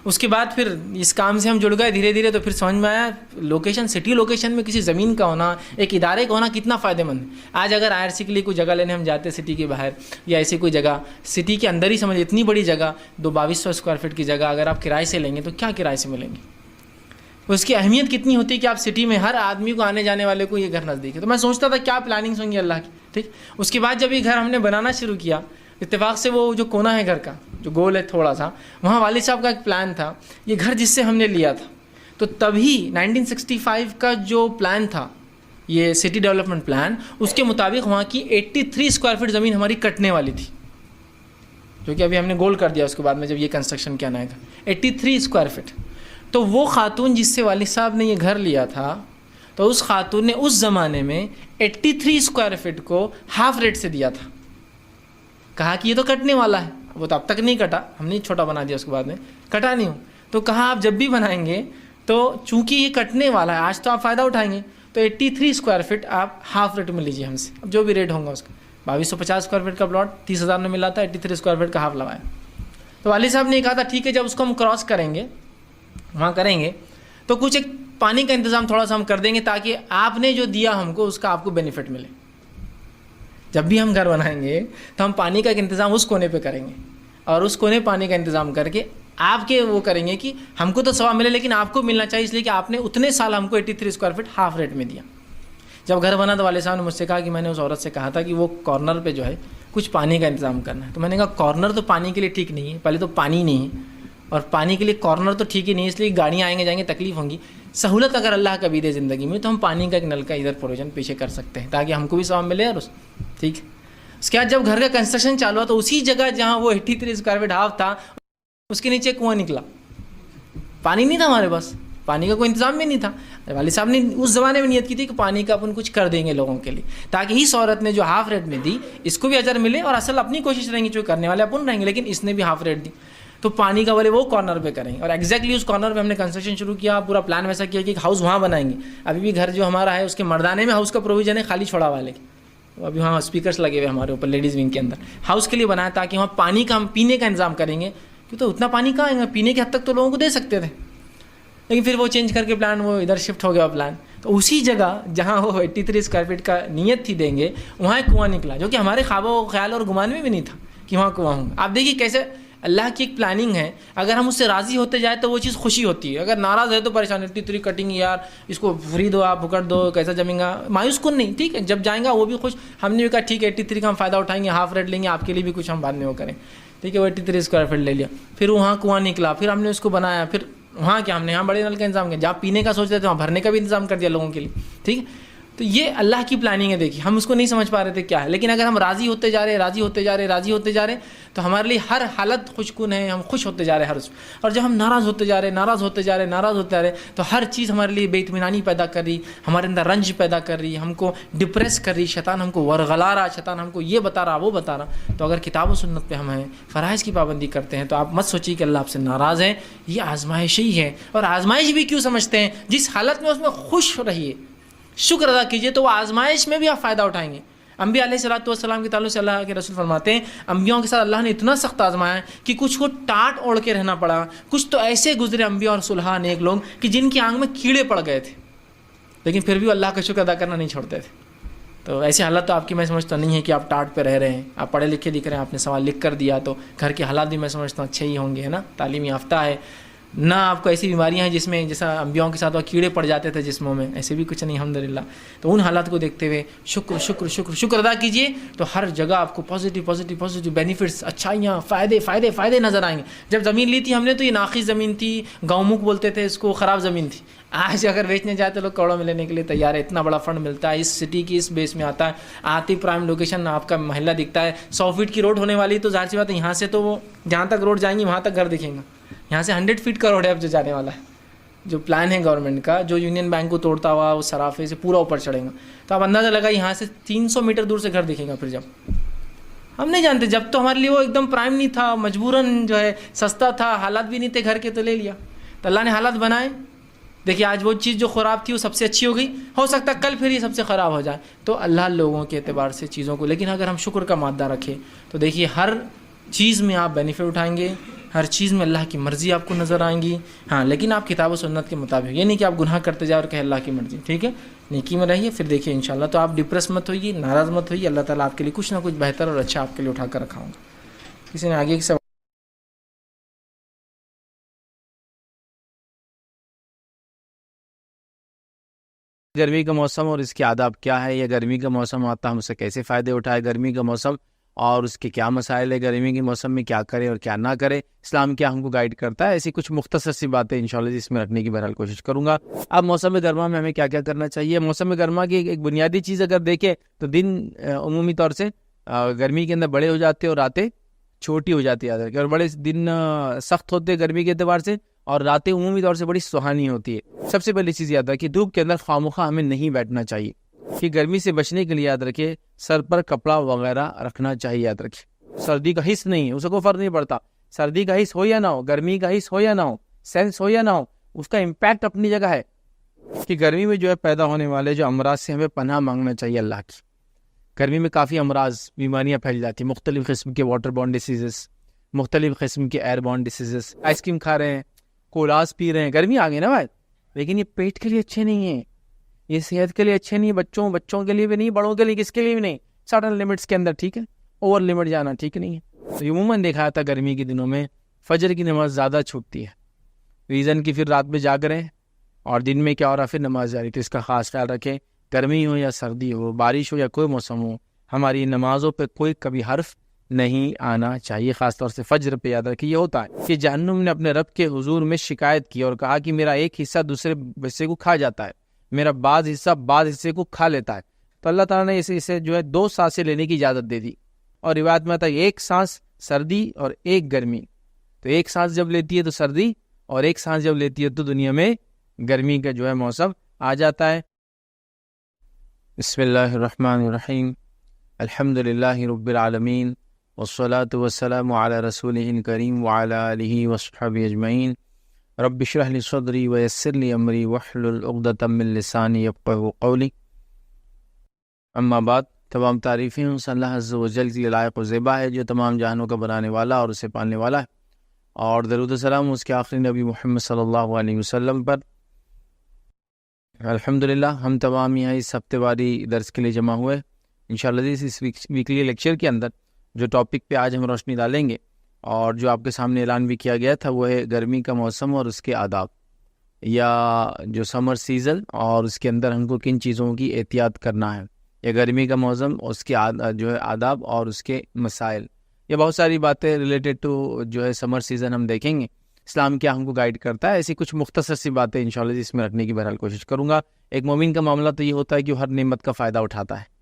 اس کے بعد پھر اس کام سے ہم جڑ گئے دھیرے دھیرے. تو پھر سمجھ میں آیا لوکیشن, سٹی لوکیشن میں کسی زمین کا ہونا, ایک ادارے کا ہونا کتنا فائدہ مند ہے. آج اگر IRC کے لیے کوئی جگہ لینے ہم جاتے سٹی کے باہر, یا ایسی کوئی جگہ سٹی کے اندر ہی, سمجھ اتنی بڑی جگہ 2200 اسکوائر فٹ کی جگہ اگر آپ کرائے سے لیں گے تو کیا کرائے سے ملیں گے, اس کی اہمیت کتنی ہوتی ہے کہ آپ سٹی میں ہر آدمی کو, آنے جانے والے کو یہ گھر نزدیک ہے. تو میں سوچتا تھا کیا پلاننگس ہوں گی اللہ کی. ٹھیک, اس کے بعد جب یہ گھر ہم نے بنانا شروع کیا, اتفاق سے وہ جو کونا ہے گھر کا, جو گول ہے تھوڑا سا, وہاں والد صاحب کا ایک پلان تھا. یہ گھر جس سے ہم نے لیا تھا, تو تبھی 1965 کا جو پلان تھا, یہ سٹی ڈیولپمنٹ پلان, اس کے مطابق وہاں کی 83 اسکوائر فٹ زمین ہماری کٹنے والی تھی, جو کہ ابھی ہم نے گول کر دیا اس کے بعد میں جب یہ کنسٹرکشن کیا آئے گا 83 اسکوائر فٹ. تو وہ خاتون جس سے والد صاحب نے یہ گھر لیا تھا, تو اس خاتون نے اس زمانے میں 83 اسکوائر فٹ کو ہاف ریٹ سے دیا تھا. کہا کہ یہ تو کٹنے والا ہے, وہ تو اب تک نہیں کٹا, ہم نے چھوٹا بنا دیا اس کے بعد میں, کٹا نہیں ہوں. تو کہا آپ جب بھی بنائیں گے تو چونکہ یہ کٹنے والا ہے, آج تو آپ فائدہ اٹھائیں گے, تو 83 اسکوائر فٹ آپ ہاف ریٹ میں لیجیے ہم سے, اب جو بھی ریٹ ہوگا اس کا. 2250 اسکوائر فٹ کا پلاٹ 30,000 میں ملا تھا, 83 اسکوائر فٹ کا ہاف لگایا. تو والد صاحب نے کہا تھا ٹھیک ہے, جب اس کو ہم کراس کریں گے, وہاں کریں گے, تو کچھ ایک پانی کا انتظام تھوڑا سا ہم کر دیں گے, تاکہ آپ نے جو دیا ہم کو اس کا آپ کو بینیفٹ ملے. جب بھی ہم گھر بنائیں گے تو ہم پانی کا ایک انتظام اس کونے پہ کریں گے, اور اس کونے پانی کا انتظام کر کے آپ کے وہ کریں گے کہ ہم کو تو ثواب ملے لیکن آپ کو ملنا چاہیے، اس لیے کہ آپ نے اتنے سال ہم کو 83 اسکوائر فٹ ہاف ریٹ میں دیا۔ جب گھر بنا تو والد صاحب نے مجھ سے کہا کہ میں نے اس عورت سے کہا تھا کہ وہ کارنر پہ جو ہے کچھ پانی کا انتظام کرنا ہے۔ تو میں نے کہا کارنر تو پانی کے لیے ٹھیک نہیں ہے، پہلے تو پانی نہیں ہے، اور پانی کے لیے کارنر تو ٹھیک ہی نہیں ہے، اس لیے گاڑیاں آئیں گے جائیں گے تکلیف ہوں گی۔ سہولت اگر اللہ کبھی دے زندگی میں تو ہم پانی کا ایک نل کا ادھر پروویژن پیچھے کر سکتے ہیں تاکہ ہم کو بھی ثواب ملے، اور ٹھیک ہے۔ اس کے بعد جب گھر کا کنسٹرکشن چالو ہوا تو اسی جگہ جہاں وہ 83 اسکوائر فٹ ہاف تھا اس کے نیچے کنواں نکلا، پانی نہیں تھا ہمارے پاس، پانی کا کوئی انتظام بھی نہیں تھا۔ والد صاحب نے اس زمانے میں نیت کی تھی کہ پانی کا اپن کچھ کر دیں گے لوگوں کے لیے، تاکہ اس عورت نے جو ہاف ریٹ میں دی اس کو بھی اجر ملے، اور اصل اپنی کوشش رہیں گی، جو کرنے والے اپن رہیں گے، لیکن اس نے بھی ہاف ریٹ دی تو پانی کا بولے وہ کارنر پہ کریں گے۔ اور ایگزیکٹلی اس کارنر پہ ہم نے کنسٹرکشن شروع کیا، پورا پلان ویسا کیا کہ ایک ہاؤس وہاں بنائیں گے۔ ابھی بھی گھر جو ہمارا ہے اس کے مردانے میں ہاؤس کا پروویژن ہے، خالی چھوڑا والے ابھی وہاں اسپیکرس لگے ہوئے ہمارے اوپر لیڈیز ونگ کے اندر، ہاؤس کے لیے بنایا تاکہ وہاں پانی کا ہم پینے کا انتظام کریں گے، کیوں تو اتنا پانی کہاں آئے گا، پینے کے حد تک تو لوگوں کو دے سکتے تھے، لیکن پھر وہ چینج کر کے پلان وہ ادھر شفٹ ہو گیا پلان۔ تو اسی جگہ جہاں وہ 83 اسکوائر فٹ کا نیت تھی دیں گے وہاں ایک کنواں نکلا، جو کہ ہمارے خواب و خیال اور گمان میں بھی نہیں تھا کہ وہاں کنواں ہوگا۔ آپ دیکھیے کیسے اللہ کی ایک پلاننگ ہے، اگر ہم اس سے راضی ہوتے جائیں تو وہ چیز خوشی ہوتی ہے، اگر ناراض ہے تو پریشانی، 83 کٹنگ یار اس کو فری دو، آپ پکڑ دو، کیسا جمیں گا، مایوس کن نہیں، ٹھیک ہے، جب جائیں گا وہ بھی خوش۔ ہم نے بھی کہا ٹھیک ہے 83 کا ہم فائدہ اٹھائیں گے، ہاف ریٹ لیں گے، آپ کے لیے بھی کچھ ہم بعد میں وہ کریں، ٹھیک ہے۔ وہ 83 اسکوائر فٹ لے لیا، پھر وہاں کنواں نکلا، پھر ہم نے اس کو بنایا، پھر وہاں کیا ہم نے یہاں بڑے نل کا انتظام کیا، جہاں پینے کا سوچ رہے تھے وہاں بھرنے کا بھی انتظام کر دیا لوگوں کے لیے، ٹھیک ہے۔ تو یہ اللہ کی پلاننگ ہے، دیکھیے ہم اس کو نہیں سمجھ پا رہے تھے کیا ہے، لیکن اگر ہم راضی ہوتے جا رہے راضی ہوتے جا رہے راضی ہوتے جا رہے تو ہمارے لیے ہر حالت خوش کن ہے، ہم خوش ہوتے جا رہے ہر، اور جب ہم ناراض ہوتے جا رہے ناراض ہوتے جا رہے ناراض ہوتے جا رہے تو ہر چیز ہمارے لیے بے اطمینانی پیدا کر رہی، ہمارے اندر رنج پیدا کر رہی، ہم کو ڈپریس کر رہی، شیطان ہم کو ورغلا رہا، شیطان ہم کو یہ بتا رہا وہ بتا رہا۔ تو اگر کتاب و سنت پہ ہم ہیں، فرائض کی پابندی کرتے ہیں، تو آپ مت سوچیے کہ اللہ آپ سے ناراض ہے، یہ آزمائش ہی ہے۔ اور آزمائش بھی کیوں سمجھتے ہیں، جس حالت میں اس میں خوش رہیے، شکر ادا کیجئے، تو وہ آزمائش میں بھی آپ فائدہ اٹھائیں گے۔ انبیاء علیہ الصلوۃ والسلام کے تعلق سے اللہ کے رسول فرماتے ہیں انبیاءوں کے ساتھ اللہ نے اتنا سخت آزمایا ہے کہ کچھ کو ٹاٹ اوڑھ کے رہنا پڑا، کچھ تو ایسے گزرے انبیاء اور صلحاء نیک لوگ کہ جن کی آنکھ میں کیڑے پڑ گئے تھے، لیکن پھر بھی اللہ کا شکر ادا کرنا نہیں چھوڑتے تھے۔ تو ایسی حالت تو آپ کی میں سمجھتا نہیں ہے کہ آپ ٹاٹ پہ رہ رہے ہیں، آپ پڑھے لکھے دکھ رہے ہیں، آپ نے سوال لکھ کر دیا تو گھر کے حالات بھی میں سمجھتا ہوں اچھے ہی ہوں گے، ہے نا، تعلیم یافتہ ہے، نہ آپ کو ایسی بیماریاں ہیں جس میں جیسا انبیاؤں کے ساتھ وہ کیڑے پڑ جاتے تھے جسموں میں، ایسے بھی کچھ نہیں الحمدللہ۔ تو ان حالات کو دیکھتے ہوئے شکر شکر شکر شکر ادا کیجئے، تو ہر جگہ آپ کو پازیٹیو بینیفٹس، اچھائیاں، فائدے نظر آئیں گے۔ جب زمین لی تھی ہم نے تو یہ ناقص زمین تھی، گاؤں مکھ بولتے تھے اس کو، خراب زمین تھی۔ آج اگر بیچنے جاتے لوگ کروڑوں میں لینے کے لیے تیار ہے، اتنا بڑا فنڈ ملتا ہے، اس سٹی کی اس بیس میں آتا ہے، آتی پرائم لوکیشن، آپ کا محلہ دکھتا ہے، 100 فٹ کی روڈ ہونے والی، تو ظاہر سی بات ہے یہاں سے تو وہ جہاں تک روڈ جائیں گی وہاں تک گھر دکھیں گا، یہاں سے 100 فٹ کا روڈ ہے اب جو جانے والا ہے، جو پلان ہے گورنمنٹ کا، جو یونین بینک کو توڑتا ہوا وہ سرافے سے پورا اوپر چڑھے گا، تو آپ اندازہ لگا یہاں سے 300 میٹر دور سے گھر دکھے گا۔ پھر جب ہم نہیں جانتے، جب تو ہمارے لیے وہ ایک دم پرائم نہیں تھا، مجبوراً جو ہے سستا تھا، حالات بھی نہیں تھے گھر کے، تو لے لیا، تو اللہ نے حالات بنائے۔ دیکھیے آج وہ چیز جو خراب تھی وہ سب سے اچھی ہو گئی، ہو سکتا ہے کل پھر یہ سب سے خراب ہو جائے، تو اللہ لوگوں کے اعتبار سے چیزوں کو، لیکن اگر ہم شکر کا مادہ رکھیں تو دیکھیے ہر چیز میں آپ بینیفٹ اٹھائیں گے، ہر چیز میں اللہ کی مرضی آپ کو نظر آئیں گی۔ ہاں لیکن آپ کتاب و سنت کے مطابق، یہ نہیں کہ آپ گناہ کرتے جائیں اور کہ اللہ کی مرضی، ٹھیک ہے، نیکی میں رہیے، پھر دیکھیے انشاءاللہ تو آپ ڈپریس مت ہوئیے، ناراض مت ہوئیے، اللہ تعالیٰ آپ کے لیے کچھ نہ کچھ بہتر اور اچھا آپ کے لیے اٹھا کر رکھا ہوگا۔ کسی نے آگے ایک سوال، گرمی کا موسم اور اس کے آداب کیا ہے، یا گرمی کا موسم آتا ہے ہم اسے کیسے فائدے اٹھائے، گرمی کا موسم اور اس کے کیا مسائل ہے، گرمی کے موسم میں کیا کرے اور کیا نہ کرے، اسلام کیا ہم کو گائیڈ کرتا ہے، ایسی کچھ مختصر سی باتیں انشاءاللہ جس میں رکھنے کی بہرحال کوشش کروں گا۔ اب موسم گرما میں ہمیں کیا کیا کرنا چاہیے۔ موسم گرما کی ایک بنیادی چیز اگر دیکھیں تو دن عمومی طور سے گرمی کے اندر بڑے ہو جاتے ہیں اور راتیں چھوٹی ہو جاتی ہے، اور بڑے دن سخت ہوتے ہیں گرمی کے اعتبار سے، اور راتیں عمومی طور سے بڑی سہانی ہوتی ہے۔ سب سے پہلی چیز یاد ہے کہ دھوپ کے اندر خواہ ہمیں نہیں بیٹھنا چاہیے، کہ گرمی سے بچنے کے لیے یاد رکھے سر پر کپڑا وغیرہ رکھنا چاہیے، یاد رکھے سردی کا حس نہیں ہے، اسے کوئی فرق نہیں پڑتا، سردی کا حس ہو یا نہ ہو، گرمی کا حس ہو یا نہ ہو، سینس ہو یا نہ ہو، اس کا امپیکٹ اپنی جگہ ہے، کہ گرمی میں جو ہے پیدا ہونے والے جو امراض سے ہمیں پناہ مانگنا چاہیے اللہ کی۔ گرمی میں کافی امراض، بیماریاں پھیل جاتی ہیں، مختلف قسم کے واٹر بورن ڈیسیزز، مختلف قسم کے ایئر بورن ڈیسیزز، آئس کریم کھا رہے ہیں، کولاز پی رہے ہیں، گرمی آ گئی نا بھائی، لیکن یہ پیٹ کے لیے اچھے نہیں ہیں، یہ صحت کے لیے اچھے نہیں ہیں، بچوں کے لیے بھی نہیں، بڑوں کے لیے کس کے لیے بھی نہیں، سرٹن لمٹس کے اندر ٹھیک ہے، اوور لمٹ جانا ٹھیک نہیں ہے۔ تو عموماً دیکھا جاتا گرمی کے دنوں میں فجر کی نماز زیادہ چھوٹتی ہے، ریزن کی پھر رات میں جاگ رہے ہیں اور دن میں کیا ہو رہا ہے، پھر نماز جاری. تو اس کا خاص خیال رکھیں. گرمی ہو یا سردی ہو، بارش ہو یا کوئی موسم ہو، ہماری نمازوں پہ کوئی کبھی حرف نہیں آنا چاہیے. خاص طور سے فجر پہ یاد رکھیے. یہ ہوتا ہے کہ جہنم نے اپنے رب کے حضور میں شکایت کی اور کہا کہ میرا ایک حصہ دوسرے حصے کو کھا جاتا ہے، میرا بعض حصہ بعض حصے کو کھا لیتا ہے. تو اللہ تعالیٰ نے اسے جو ہے 2 سانسیں لینے کی اجازت دے دی. اور روایت میں آتا ہے ایک سانس سردی اور ایک گرمی. تو ایک سانس جب لیتی ہے تو سردی، اور ایک سانس جب لیتی ہے تو دنیا میں گرمی کا جو ہے موسم آ جاتا ہے. بسم اللہ الرحمن الرحیم. الحمد للہ رب العالمین والصلاة والسلام علی رسولہ الکریم وعلی آلہ وصحبہ اجمعین. رب اشرح لی صدری ویسر لی امری واحلل عقدۃ من لسانی یفقہوا قولی. اما بعد، تمام تعریفیں اس اللہ عز و جل کی لائق و زیبا ہے جو تمام جہانوں کا بنانے والا اور اسے پالنے والا ہے، اور درود و سلام اس کے آخری نبی محمد صلی اللہ علیہ وسلم پر. الحمدللہ ہم تمام یہاں اس ہفتے واری درس کے لیے جمع ہوئے. انشاءاللہ اس ویکلی لیکچر کے اندر جو ٹاپک پہ آج ہم روشنی ڈالیں گے اور جو آپ کے سامنے اعلان بھی کیا گیا تھا، وہ ہے گرمی کا موسم اور اس کے آداب، یا جو سمر سیزن اور اس کے اندر ہم کو کن چیزوں کی احتیاط کرنا ہے، یا گرمی کا موسم اور اس کے جو ہے آداب اور اس کے مسائل. یہ بہت ساری باتیں ریلیٹڈ ٹو جو ہے سمر سیزن ہم دیکھیں گے. اسلام کیا ہم کو گائیڈ کرتا ہے، ایسی کچھ مختصر سی باتیں انشاءاللہ اس میں رکھنے کی بہرحال کوشش کروں گا. ایک مومن کا معاملہ تو یہ ہوتا ہے کہ وہ ہر نعمت کا فائدہ اٹھاتا ہے.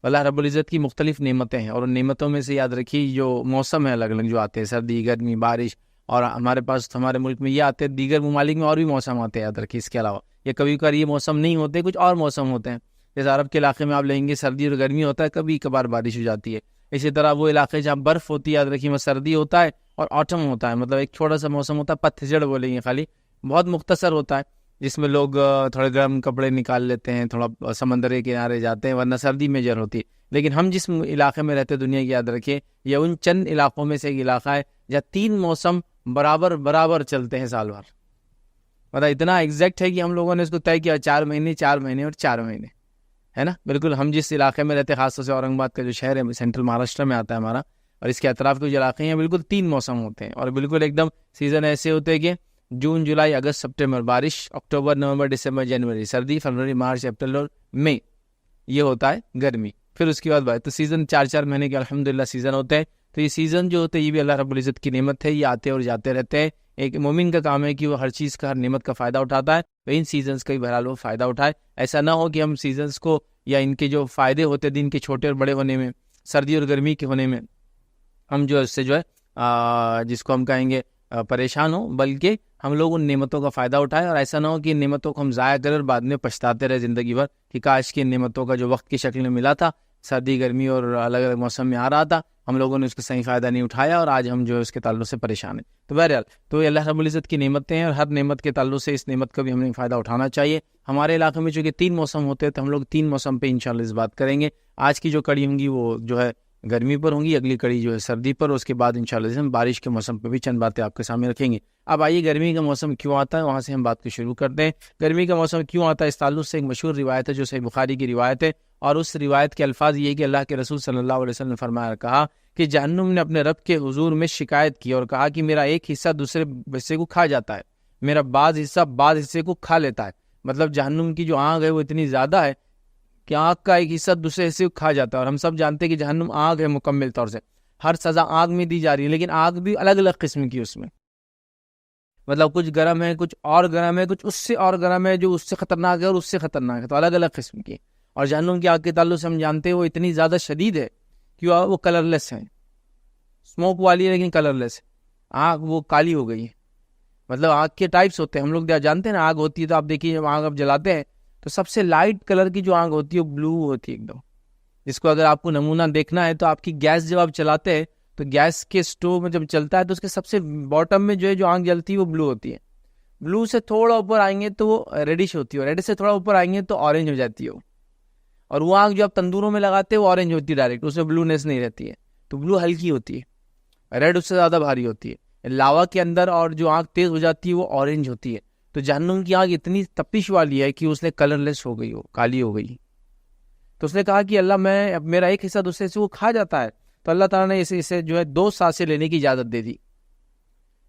اللہ رب العزت کی مختلف نعمتیں ہیں، اور ان نعمتوں میں سے یاد رکھیے جو موسم ہے الگ الگ جو آتے ہیں، سردی، گرمی، بارش، اور ہمارے پاس ہمارے ملک میں یہ آتے ہیں، دیگر ممالک میں اور بھی موسم آتے ہیں یاد رکھیے. اس کے علاوہ یہ کبھی کبھار یہ موسم نہیں ہوتے، کچھ اور موسم ہوتے ہیں. جیسے عرب کے علاقے میں آپ لیں گے سردی اور گرمی ہوتا ہے، کبھی کبھار بارش ہو جاتی ہے. اسی طرح وہ علاقے جہاں برف ہوتی ہے یاد رکھیے وہ سردی ہوتا ہے اور آٹم ہوتا ہے، مطلب ایک چھوٹا سا موسم ہوتا ہے، پتجھڑ بولیں گے، خالی بہت مختصر ہوتا ہے، جس میں لوگ تھوڑے گرم کپڑے نکال لیتے ہیں، تھوڑا سمندر کے کنارے جاتے ہیں، ورنہ سردی میں جر ہوتی ہے. لیکن ہم جس علاقے میں رہتے دنیا کی یاد رکھیں، یہ ان چند علاقوں میں سے ایک علاقہ ہے جہاں 3 موسم برابر چلتے ہیں سال بھر. مطلب اتنا ایگزیکٹ ہے کہ ہم لوگوں نے اس کو طے کیا 4 مہینے 4 مہینے اور 4 مہینے، ہے نا. بالکل ہم جس علاقے میں رہتے ہیں، خاص طور سے اورنگ آباد کا جو شہر ہے سینٹرل مہاراشٹر میں آتا ہے ہمارا، اور اس کے اطراف کے جو علاقے ہیں بالکل 3 موسم ہوتے ہیں، اور بالکل ایک دم سیزن ایسے ہوتے ہیں کہ جون، جولائی، اگست، سپٹمبر بارش، اکتوبر، نومبر، دسمبر، جنوری سردی، فروری، مارچ، اپریل اور مئی یہ ہوتا ہے گرمی. پھر اس کے بعد تو سیزن 4 مہینے کے الحمدللہ سیزن ہوتے ہیں. تو یہ سیزن جو ہوتے ہیں یہ بھی اللہ رب العزت کی نعمت ہے، یہ آتے اور جاتے رہتے ہیں. ایک مومن کا کام ہے کہ وہ ہر چیز کا، ہر نعمت کا فائدہ اٹھاتا ہے، تو ان سیزنز کا بھی بہرحال وہ فائدہ اٹھائے. ایسا نہ ہو کہ ہم سیزنز کو یا ان کے جو فائدے ہوتے ہیں دن کے چھوٹے اور بڑے ہونے میں، سردی اور گرمی کے ہونے میں، ہم جو اس سے جو ہے جس کو ہم کہیں گے پریشان ہوں، بلکہ ہم لوگ ان نعمتوں کا فائدہ اٹھائیں. اور ایسا نہ ہو کہ ان نعمتوں کو ہم ضائع کریں اور بعد میں پچھتاتے رہے زندگی بھر کہ کاش کی ان نعمتوں کا جو وقت کی شکل میں ملا تھا، سردی، گرمی اور الگ الگ موسم میں آ رہا تھا، ہم لوگوں نے اس کا صحیح فائدہ نہیں اٹھایا اور آج ہم جو ہے اس کے تعلق سے پریشان ہیں. تو بہرحال تو یہ اللہ رب العزت کی نعمتیں ہیں، اور ہر نعمت کے تعلق سے اس نعمت کا بھی ہم نے فائدہ اٹھانا چاہیے. ہمارے علاقے میں چونکہ 3 موسم ہوتے ہیں تو ہم لوگ 3 موسم پہ انشاءاللہ اس بات کریں گے. آج کی جو کڑی ہوں گی وہ جو ہے گرمی پر ہوں گی، اگلی کڑی جو ہے سردی پر، اس کے بعد انشاءاللہ ہم بارش کے موسم پہ بھی چند باتیں آپ کے سامنے رکھیں گے. اب آئیے گرمی کا موسم کیوں آتا ہے وہاں سے ہم بات کو شروع کرتے ہیں. گرمی کا موسم کیوں آتا ہے اس تعلق سے ایک مشہور روایت ہے جو صحیح بخاری کی روایت ہے، اور اس روایت کے الفاظ یہ کہ اللہ کے رسول صلی اللہ علیہ وسلم نے فرمایا، کہا کہ جہنم نے اپنے رب کے حضور میں شکایت کی اور کہا کہ میرا ایک حصہ دوسرے حصے کو کھا جاتا ہے، میرا بعض حصہ بعض حصے کو کھا لیتا ہے. مطلب جہنم کی جو آگ ہے وہ اتنی زیادہ ہے کہ آگ کا ایک حصہ دوسرے حصے کو کھا جاتا ہے. اور ہم سب جانتے ہیں کہ جہنم آگ ہے مکمل طور سے، ہر سزا آگ میں دی جا رہی ہے، لیکن آگ بھی الگ الگ قسم کی اس میں، مطلب کچھ گرم ہے، کچھ اور گرم ہے، کچھ اس سے اور گرم ہے، جو اس سے خطرناک ہے اور اس سے خطرناک ہے، تو الگ الگ قسم کی. اور جہنم کی آگ کے تعلق سے ہم جانتے ہیں وہ اتنی زیادہ شدید ہے کہ وہ کلر لیس ہے، اسموک والی ہے لیکن کلر لیس ہے. آگ وہ کالی ہو گئی ہے. مطلب آگ کے ٹائپس ہوتے ہیں، ہم لوگ جانتے ہیں نا آگ ہوتی ہے تو آپ دیکھیے جب آگ آپ جلاتے ہیں تو سب سے لائٹ کلر کی جو آگ ہوتی ہے وہ بلو ہوتی ہے ایک دم، جس کو اگر آپ کو نمونہ دیکھنا ہے تو آپ کی گیس جب آپ چلاتے ہیں تو گیس کے سٹوو میں جب چلتا ہے تو اس کے سب سے باٹم میں جو ہے جو آگ جلتی ہے وہ بلو ہوتی ہے. بلو سے تھوڑا اوپر آئیں گے تو وہ ریڈش ہوتی ہے، ریڈش سے تھوڑا اوپر آئیں گے تو اورنج ہو جاتی ہے وہ. اور وہ آگ جو آپ تندوروں میں لگاتے ہیں وہ اورنج ہوتی ہے ڈائریکٹ، اس میں بلونیس نہیں رہتی ہے. تو بلو ہلکی ہوتی ہے، ریڈ اس سے زیادہ بھاری ہوتی ہے. لاوا کے اندر اور جو آگ تیز ہو جاتی ہے وہ اورنج ہوتی ہے. تو جہنم کی آگ اتنی تپش والی ہے کہ اس نے کلر لیس ہو گئی، ہو کالی ہو گئی. تو اس نے کہا کہ اللہ میرا ایک حصہ دوسرے سے وہ کھا جاتا ہے. تو اللہ تعالیٰ نے اسے جو ہے 2 سانسیں لینے کی اجازت دے دی.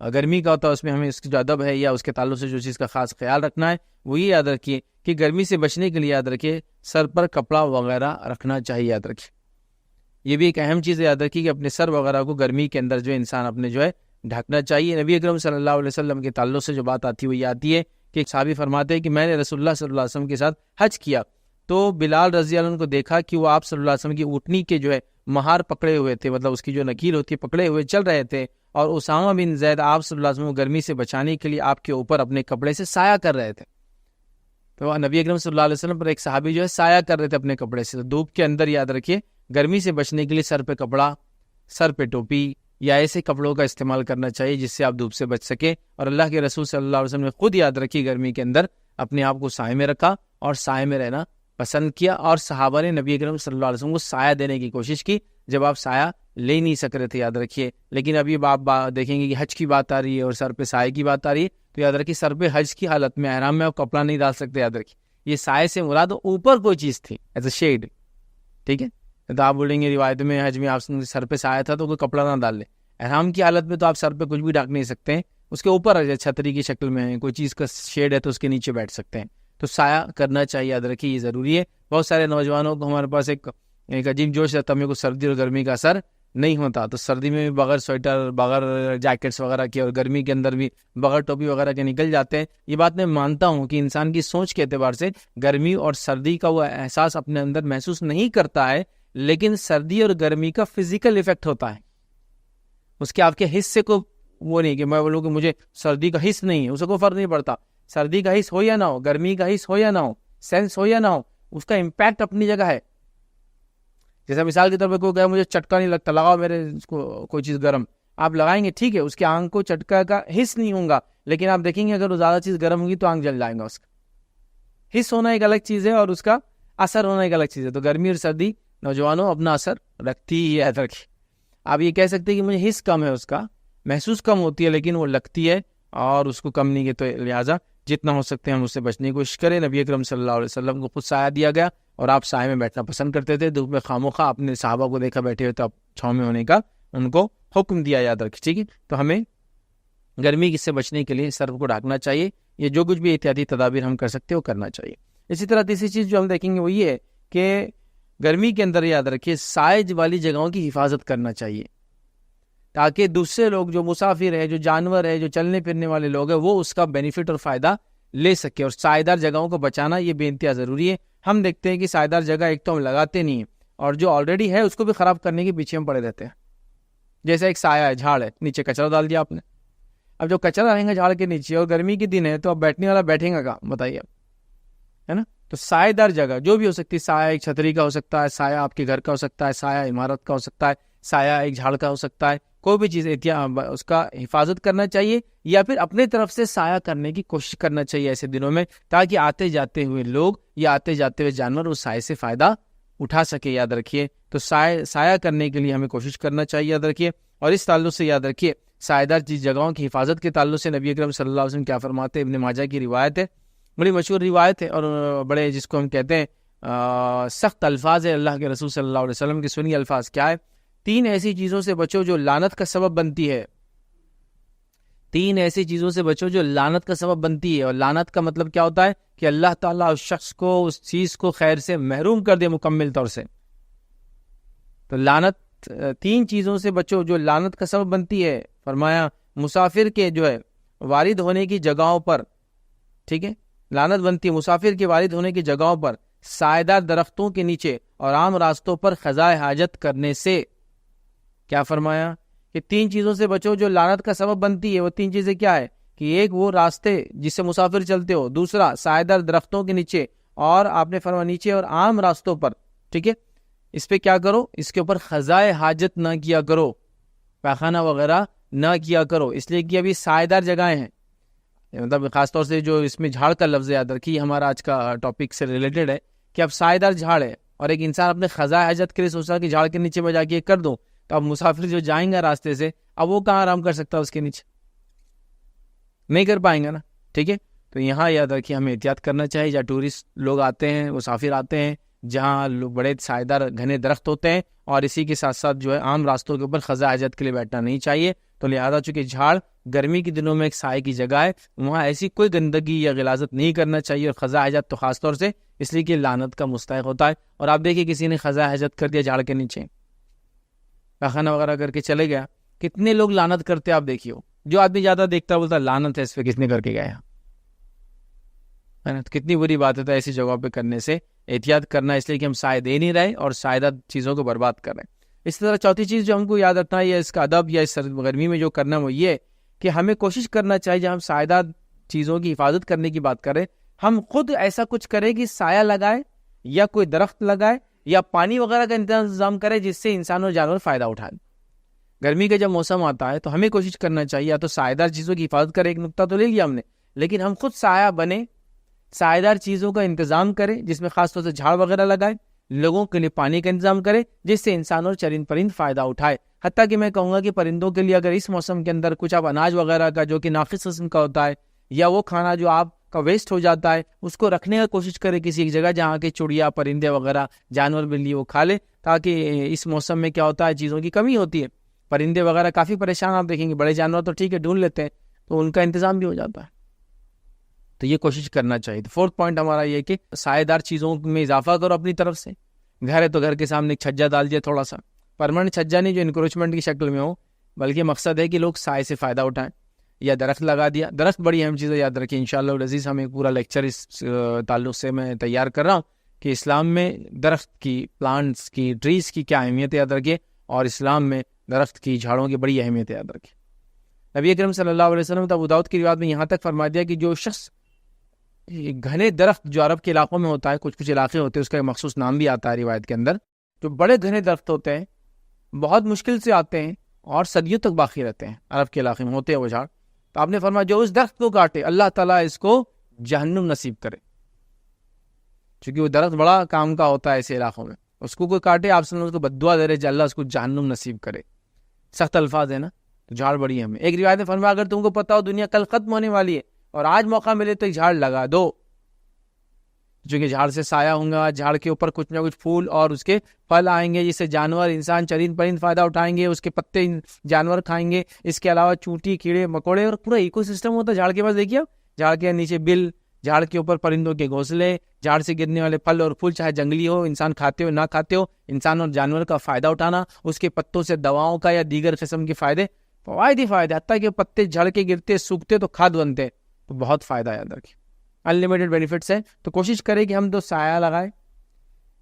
گرمی کا ہوتا ہے اس میں ہمیں اس کی جو ادب ہے یا اس کے تعلق سے جو چیز کا خاص خیال رکھنا ہے وہ یہ یاد رکھیے کہ گرمی سے بچنے کے لیے یاد رکھیے سر پر کپڑا وغیرہ رکھنا چاہیے. یاد رکھیے یہ بھی ایک اہم چیز ہے, یاد رکھیے کہ اپنے سر وغیرہ کو گرمی کے اندر جو انسان اپنے جو ہے ڈھکنا چاہیے. نبی اکرم صلی اللہ علیہ وسلم کے تعلق سے جو بات آتی ہے وہ یہ آتی ہے کہ ایک صحابی فرماتے ہیں کہ میں نے رسول اللہ صلی اللہ علیہ وسلم کے ساتھ حج کیا تو بلال رضی اللہ عنہ کو دیکھا کہ وہ آپ صلی اللہ علیہ وسلم کی اونٹنی کے جو ہے مہار پکڑے ہوئے تھے, مطلب اس کی جو نکیل ہوتی ہے پکڑے ہوئے چل رہے تھے, اور اسامہ بن زید آپ صلی اللہ علیہ وسلم کو گرمی سے بچانے کے لیے آپ کے اوپر اپنے کپڑے سے سایہ کر رہے تھے. تو نبی اکرم صلی اللہ علیہ وسلم پر ایک صحابی جو ہے سایہ کر رہے تھے اپنے کپڑے سے. تو دھوپ کے اندر یاد رکھیے گرمی سے بچنے کے لیے سر پہ کپڑا, سر پہ ٹوپی یا ایسے کپڑوں کا استعمال کرنا چاہیے جس سے آپ دھوپ سے بچ سکے. اور اللہ کے رسول صلی اللہ علیہ وسلم نے خود یاد رکھی گرمی کے اندر اپنے آپ کو سائے میں رکھا اور سائے میں رہنا پسند کیا, اور صحابہ نے نبی اکرم صلی اللہ علیہ وسلم کو سایہ دینے کی کوشش کی جب آپ سایہ لے نہیں سک رہے تھے. یاد رکھیے لیکن ابھی آپ دیکھیں گے کہ حج کی بات آ رہی ہے اور سر پہ سائے کی بات آ رہی ہے, تو یاد رکھیے سر پہ حج کی حالت میں احرام میں آپ کپڑا نہیں ڈال سکتے. یاد رکھیے یہ سائے سے مراد اوپر کوئی چیز تھی ایز اے شیڈ, ٹھیک ہے. تو آپ بولیں گے روایت میں حج میں آپ سر پہ سایہ تھا تو کوئی کپڑا نہ ڈال لے. احرام کی حالت میں تو آپ سر پہ کچھ بھی ڈھک نہیں سکتے ہیں, اس کے اوپر چھتری کی شکل میں ہے, کوئی چیز کا شیڈ ہے تو اس کے نیچے بیٹھ سکتے ہیں. تو سایہ کرنا چاہیے, یاد رکھیے یہ ضروری ہے. بہت سارے نوجوانوں کو ہمارے پاس ایک عجیب جوش رہتا ہے, میرے کو سردی اور گرمی کا اثر نہیں ہوتا, تو سردی میں بھی بغیر سویٹر بغیر جیکٹس وغیرہ کے اور گرمی کے اندر بھی بغیر ٹوپی وغیرہ کے نکل جاتے ہیں. یہ بات میں مانتا ہوں کہ انسان کی سوچ کے اعتبار سے گرمی اور سردی کا وہ احساس اپنے اندر محسوس نہیں کرتا ہے, لیکن سردی اور گرمی کا فزیکل افیکٹ ہوتا ہے. اس کے آپ کے حصے کو وہ نہیں کہ میں بولوں کہ مجھے سردی کا حص نہیں ہے, اس کو فرق نہیں پڑتا. سردی کا حص ہو یا نہ ہو, گرمی کا حص ہو یا نہ ہو, سینس ہو یا نہ ہو, اس کا امپیکٹ اپنی جگہ ہے. جیسا مثال کے طور پہ کوئی کہے مجھے چٹکا نہیں لگتا, لگاؤ میرے اس کو کوئی چیز گرم, آپ لگائیں گے ٹھیک ہے, اس کی آنکھ کو چٹکا کا حص نہیں ہوگا, لیکن آپ دیکھیں گے اگر وہ زیادہ چیز گرم ہوگی تو آنکھ جل جائے گا. اس کا حص ہونا ایک الگ چیز ہے اور اس کا اثر ہونا ایک الگ چیز ہے. تو گرمی اور سردی نوجوانوں اپنا اثر رکھتی ہی ہے. رکھیے آپ یہ کہہ سکتے ہیں کہ مجھے حص کم ہے, اس کا محسوس کم ہوتی ہے, لیکن وہ لگتی ہے اور اس کو کم نہیں ہے. تو لہٰذا جتنا ہو سکتے ہیں ہم اس سے بچنے کی کوشش کریں. نبی اکرم صلی اللہ علیہ وسلم کو خود سایہ دیا گیا اور آپ سائے میں بیٹھنا پسند کرتے تھے. دھوپ میں خاموخواہ اپنے صحابہ کو دیکھا بیٹھے ہوئے تو آپ چھاؤں میں ہونے کا ان کو حکم دیا. یاد رکھیں ٹھیک ہے. تو ہمیں گرمی سے بچنے کے لیے سر کو ڈھانکنا چاہیے. یہ جو کچھ بھی احتیاطی تدابیر ہم کر سکتے ہیں وہ کرنا چاہیے. اسی طرح تیسری چیز جو ہم دیکھیں گے وہ یہ ہے کہ گرمی کے اندر یاد رکھیے سائے والی جگہوں کی حفاظت کرنا چاہیے, تاکہ دوسرے لوگ جو مسافر ہے, جو جانور ہے, جو چلنے پھرنے والے لوگ ہیں, وہ اس کا بینیفٹ اور فائدہ لے سکے. اور سائیدار جگہوں کو بچانا یہ بے انتہا ضروری ہے. ہم دیکھتے ہیں کہ سائیدار جگہ ایک تو ہم لگاتے نہیں ہیں, اور جو آلریڈی ہے اس کو بھی خراب کرنے کے پیچھے ہم پڑے رہتے ہیں. جیسے ایک سایہ ہے, جھاڑ ہے, نیچے کچرا ڈال دیا آپ نے. اب جو کچرا رہیں گا جھاڑ کے نیچے اور گرمی کے دن ہے تو اب بیٹھنے والا بیٹھے گا کہاں بتائیے آپ, ہے نا. تو سایہ دار جگہ جو بھی ہو سکتی ہے, سایہ ایک چھتری کا ہو سکتا ہے, سایہ آپ کے گھر کا ہو سکتا ہے, سایہ عمارت کا ہو سکتا ہے, سایہ ایک جھاڑ کا ہو سکتا ہے, کوئی بھی چیز اس کا حفاظت کرنا چاہیے, یا پھر اپنے طرف سے سایہ کرنے کی کوشش کرنا چاہیے ایسے دنوں میں, تاکہ آتے جاتے ہوئے لوگ یا آتے جاتے ہوئے جانور اس سایہ سے فائدہ اٹھا سکے. یاد رکھیے تو سایہ کرنے کے لیے ہمیں کوشش کرنا چاہیے. یاد رکھیے. اور اس تعلق سے یاد رکھیے سایہ جگہوں کی حفاظت کے تعلق سے نبی اکرم صلی اللہ علیہ وسلم کیا فرماتے ہیں. ابن ماجہ کی روایت ہے, بڑی مشہور روایت ہے, اور بڑے جس کو ہم کہتے ہیں سخت الفاظ ہے اللہ کے رسول صلی اللہ علیہ وسلم کے. سنی الفاظ کیا ہے. 3 ایسی چیزوں سے بچو جو لعنت کا سبب بنتی ہے. 3 ایسی چیزوں سے بچو جو لعنت کا سبب بنتی ہے. اور لعنت کا مطلب کیا ہوتا ہے کہ اللہ تعالیٰ اس شخص کو اس چیز کو خیر سے محروم کر دے مکمل طور سے. تو لعنت 3 چیزوں سے بچو جو لعنت کا سبب بنتی ہے. فرمایا مسافر کے جو ہے وارد ہونے کی جگہوں پر, ٹھیک ہے, لعنت بنتی ہے مسافر کے وارد ہونے کی جگہوں پر, سایہدار درختوں کے نیچے اور عام راستوں پر قضاء حاجت کرنے سے. کیا فرمایا کہ 3 چیزوں سے بچو جو لعنت کا سبب بنتی ہے. وہ 3 چیزیں کیا ہے کہ ایک وہ راستے جس سے مسافر چلتے ہو, دوسرا سایہدار درختوں کے نیچے, اور آپ نے فرمایا نیچے اور عام راستوں پر, ٹھیک ہے. اس پہ کیا کرو, اس کے اوپر قضاء حاجت نہ کیا کرو, پیخانہ وغیرہ نہ کیا کرو, اس لیے کہ ابھی سایہدار جگہیں ہیں. مطلب خاص طور سے جو اس میں جھاڑ کا لفظ یاد رکھیے, ہمارا آج کا ٹاپک سے ریلیٹڈ ہے کہ اب سایہدار جھاڑ ہے اور ایک انسان اپنے قضاء حاجت کے لیے سوچا کہ جھاڑ کے نیچے میں جا کے کر دوں, تو اب مسافر جو جائیں گا راستے سے, اب وہ کہاں آرام کر سکتا ہے اس کے نیچے, نہیں کر پائیں گا نا, ٹھیک ہے. تو یہاں یاد رکھیے ہمیں احتیاط کرنا چاہیے. جہاں ٹورسٹ لوگ آتے ہیں, مسافر آتے ہیں, جہاں بڑے سایہدار گھنے درخت ہوتے ہیں, اور اسی کے ساتھ ساتھ جو ہے عام راستوں کے اوپر قضاء حاجت کے لیے بیٹھنا نہیں چاہیے. تو لہٰذا چونکہ جھاڑ گرمی کے دنوں میں ایک سائے کی جگہ ہے, وہاں ایسی کوئی گندگی یا غلاظت نہیں کرنا چاہیے, اور خزاں حاجت تو خاص طور سے اس لیے کہ لعنت کا مستحق ہوتا ہے. اور آپ دیکھیے کسی نے خزاں حاجت کر دیا جھاڑ کے نیچے, پاخانہ وغیرہ کر کے چلے گیا, کتنے لوگ لعنت کرتے آپ دیکھیے. جو آدمی زیادہ دیکھتا ہے بولتا لعنت ہے اس پہ, کس نے کر کے گیا ہے نا. کتنی بری بات ہے ایسی جگہوں پہ کرنے سے. احتیاط کرنا اس لیے کہ ہم سائے دے نہیں رہے اور سائیدہ چیزوں کو برباد کر رہے ہیں. اسی طرح چوتھی چیز جو ہم کو یاد رکھنا ہے یا اس کا ادب یا اس گرمی میں جو کرنا وہ یہ کہ ہمیں کوشش کرنا چاہیے جب ہم سائیدہ چیزوں کی حفاظت کرنے کی بات کریں, ہم خود ایسا کچھ کریں کہ سایہ لگائے یا کوئی درخت لگائے یا پانی وغیرہ کا انتظام کرے جس سے انسان اور جانور فائدہ اٹھائے. گرمی کا جب موسم آتا ہے تو ہمیں کوشش کرنا چاہیے یا تو سایہ چیزوں کی حفاظت کرے, ایک نقطہ تو لے لیا ہم نے, لیکن ہم خود سایہ بنے, سایہ چیزوں کا انتظام کرے جس میں خاص طور سے جھاڑ وغیرہ لگائے, لوگوں کے لیے پانی کا انتظام کرے جس سے انسان اور چرند پرند فائدہ اٹھائے. حتیٰ کہ میں کہوں گا کہ پرندوں کے لیے اگر اس موسم کے اندر کچھ آپ اناج وغیرہ کا جو کہ ناقص قسم کا ہوتا ہے یا وہ کھانا جو آپ کا ویسٹ ہو جاتا ہے اس کو رکھنے کا کوشش کرے کسی ایک جگہ جہاں کے چڑیا پرندے وغیرہ جانور بلی وہ کھا لے, تاکہ اس موسم میں کیا ہوتا ہے چیزوں کی کمی ہوتی ہے, پرندے وغیرہ کافی پریشان آپ دیکھیں گے, بڑے جانور تو ٹھیک ہے ڈھونڈ لیتے ہیں تو ان کا انتظام بھی ہو جاتا ہے. تو یہ کوشش کرنا چاہیے. فورتھ پوائنٹ ہمارا یہ کہ سایہ دار چیزوں میں اضافہ کرو اپنی طرف سے. گھر ہے تو گھر کے سامنے ایک چھجا ڈال دیا, تھوڑا سا پرماننٹ چھجا نہیں جو انکروچمنٹ کی شکل میں ہو, بلکہ مقصد ہے کہ لوگ سائے سے فائدہ اٹھائیں. یا درخت لگا دیا, درخت بڑی اہم چیز ہے, یاد رکھیں انشاءاللہ العزیز ہم ایک پورا لیکچر اس تعلق سے میں تیار کر رہا ہوں کہ اسلام میں درخت کی, پلانٹس کی, ٹریز کی کیا اہمیت ہے یاد رکھیے, اور اسلام میں درخت کی, جھاڑوں کی بڑی اہمیت ہے یاد رکھیے. نبی اکرم صلی اللہ علیہ وسلم ابو داؤد کی روایت میں یہاں تک فرما دیا کہ جو شخص گھنے درخت جو عرب کے علاقوں میں ہوتا ہے, کچھ علاقے ہوتے ہیں اس کا ایک مخصوص نام بھی آتا ہے روایت کے اندر, جو بڑے گھنے درخت ہوتے ہیں بہت مشکل سے آتے ہیں اور صدیوں تک باقی رہتے ہیں, عرب کے علاقے میں ہوتے ہیں وہ جھاڑ. تو آپ نے فرمایا جو اس درخت کو کاٹے اللہ تعالیٰ اس کو جہنم نصیب کرے, چونکہ وہ درخت بڑا کام کا ہوتا ہے ایسے علاقوں میں, اس کو کوئی کاٹے آپ اس کو بد دعا دے رہے کہ اللہ اس کو جہنم نصیب کرے. سخت الفاظ ہے نا, تو جھاڑ بڑی ہے ہمیں. ایک روایت میں فرمایا اگر تم کو پتا ہو دنیا کل ختم ہونے والی ہے اور آج موقع ملے تو ایک جھاڑ لگا دو, جو کہ جھاڑ سے سایہ ہوں گا, جھاڑ کے اوپر کچھ نہ کچھ پھول اور اس کے پھل آئیں گے جس سے جانور انسان چرند پرند فائدہ اٹھائیں گے, اس کے پتے جانور کھائیں گے. اس کے علاوہ چونٹی کیڑے مکوڑے اور پورا ایکو سسٹم ہوتا ہے جھاڑ کے پاس. دیکھیے جھاڑ کے نیچے بل, جھاڑ کے اوپر پرندوں کے گھونسلے, جھاڑ سے گرنے والے پھل اور پھول چاہے جنگلی ہو, انسان کھاتے ہو نہ کھاتے ہو, انسان اور جانور کا فائدہ اٹھانا, اس کے پتوں سے دواؤں کا یا دیگر قسم کے فائدے, فوائد ہی فائدے, حتیٰ کہ پتے جھڑ کے گرتے سوکھتے تو کھاد بنتے, تو بہت فائدہ یاد رکھیں. انلمیٹڈ بینیفٹس ہیں. تو کوشش کریں کہ ہم تو سایہ لگائیں,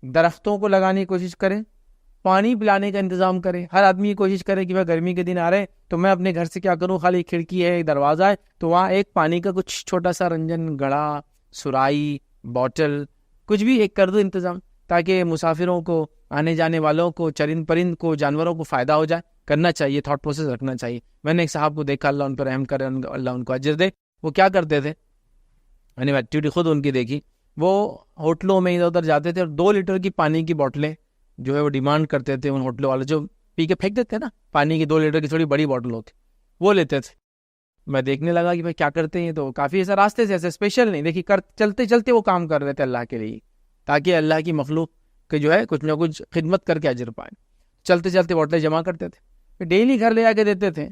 درختوں کو لگانے کی کوشش کریں, پانی پلانے کا انتظام کریں. ہر آدمی یہ کوشش کرے کہ وہ گرمی کے دن آ رہے ہیں تو میں اپنے گھر سے کیا کروں, خالی کھڑکی ہے, ایک دروازہ ہے, تو وہاں ایک پانی کا کچھ چھوٹا سا رنجن, گڑھا, سرائی, بوٹل, کچھ بھی ایک کر دو انتظام, تاکہ مسافروں کو, آنے جانے والوں کو, چرند پرند کو, جانوروں کو فائدہ ہو جائے. کرنا چاہیے, تھاٹ پروسیس رکھنا چاہیے. میں نے ایک صاحب کو دیکھا, اللہ ان پر رحم کرے, اللہ ان کو اجر دے. وہ کیا کرتے تھے, میں نے ایکٹیویٹی خود ان کی دیکھی. وہ ہوٹلوں میں ادھر ادھر جاتے تھے اور 2 لیٹر کی پانی کی بوتلیں جو ہے وہ ڈیمانڈ کرتے تھے. ان ہوٹلوں والے جو پی کے پھینک دیتے نا, پانی کی 2 لیٹر کی تھوڑی بڑی بوتل ہوتی, وہ لیتے تھے. میں دیکھنے لگا کہ بھائی کیا کرتے ہیں, تو کافی ایسا راستے سے ایسے اسپیشل نہیں, دیکھیے چلتے چلتے وہ کام کر رہے تھے اللہ کے لیے, تاکہ اللہ کی مخلوق کے جو ہے کچھ نہ کچھ خدمت کر کے اجر پائیں. چلتے چلتے بوتلیں جمع کرتے تھے, ڈیلی گھر لے آ کے دیتے تھے.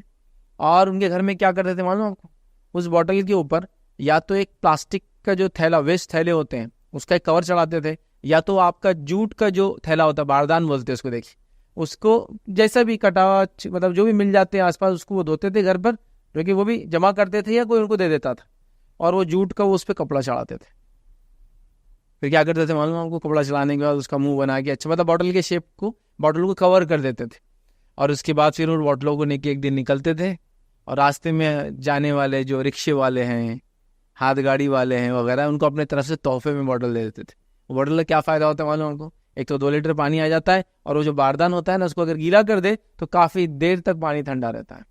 اور ان کے گھر میں کیا کرتے تھے معلوم آپ کو, اس بوتل کے اوپر یا تو ایک پلاسٹک کا جو تھیلا, ویسٹ تھیلے ہوتے ہیں, اس کا ایک کور چڑھاتے تھے, یا تو آپ کا جوٹ کا جو تھیلا ہوتا ہے, باردان بولتے ہیں اس کو, دیکھیے اس کو جیسا بھی کٹا ہوا مطلب جو بھی مل جاتے ہیں آس پاس, اس کو وہ دھوتے تھے گھر پر, کیونکہ وہ بھی جمع کرتے تھے یا کوئی ان کو دے دیتا تھا, اور وہ جوٹ کا وہ اس پہ کپڑا چڑھاتے تھے. پھر کیا کرتے تھے معلوم آپ کو, کپڑا چڑھانے کے بعد اس کا منہ بنا کے اچھا مطلب بوٹل کے شیپ کو, بوٹل کو کور کر دیتے تھے, اور اس کے بعد پھر ان بوٹلوں کو ایک دن نکلتے تھے, اور راستے میں جانے والے جو رکشے والے ہیں, ہاتھ گاڑی والے ہیں وغیرہ, ان کو اپنے طرف سے تحفے میں بوٹل دے دیتے تھے. وہ بوٹل کا کیا فائدہ ہوتا ہے معلوم ان کو, ایک تو 2 لیٹر پانی آ جاتا ہے, اور وہ جو باردان ہوتا ہے نا, اس کو اگر گیلا کر دے تو کافی دیر تک پانی ٹھنڈا رہتا ہے.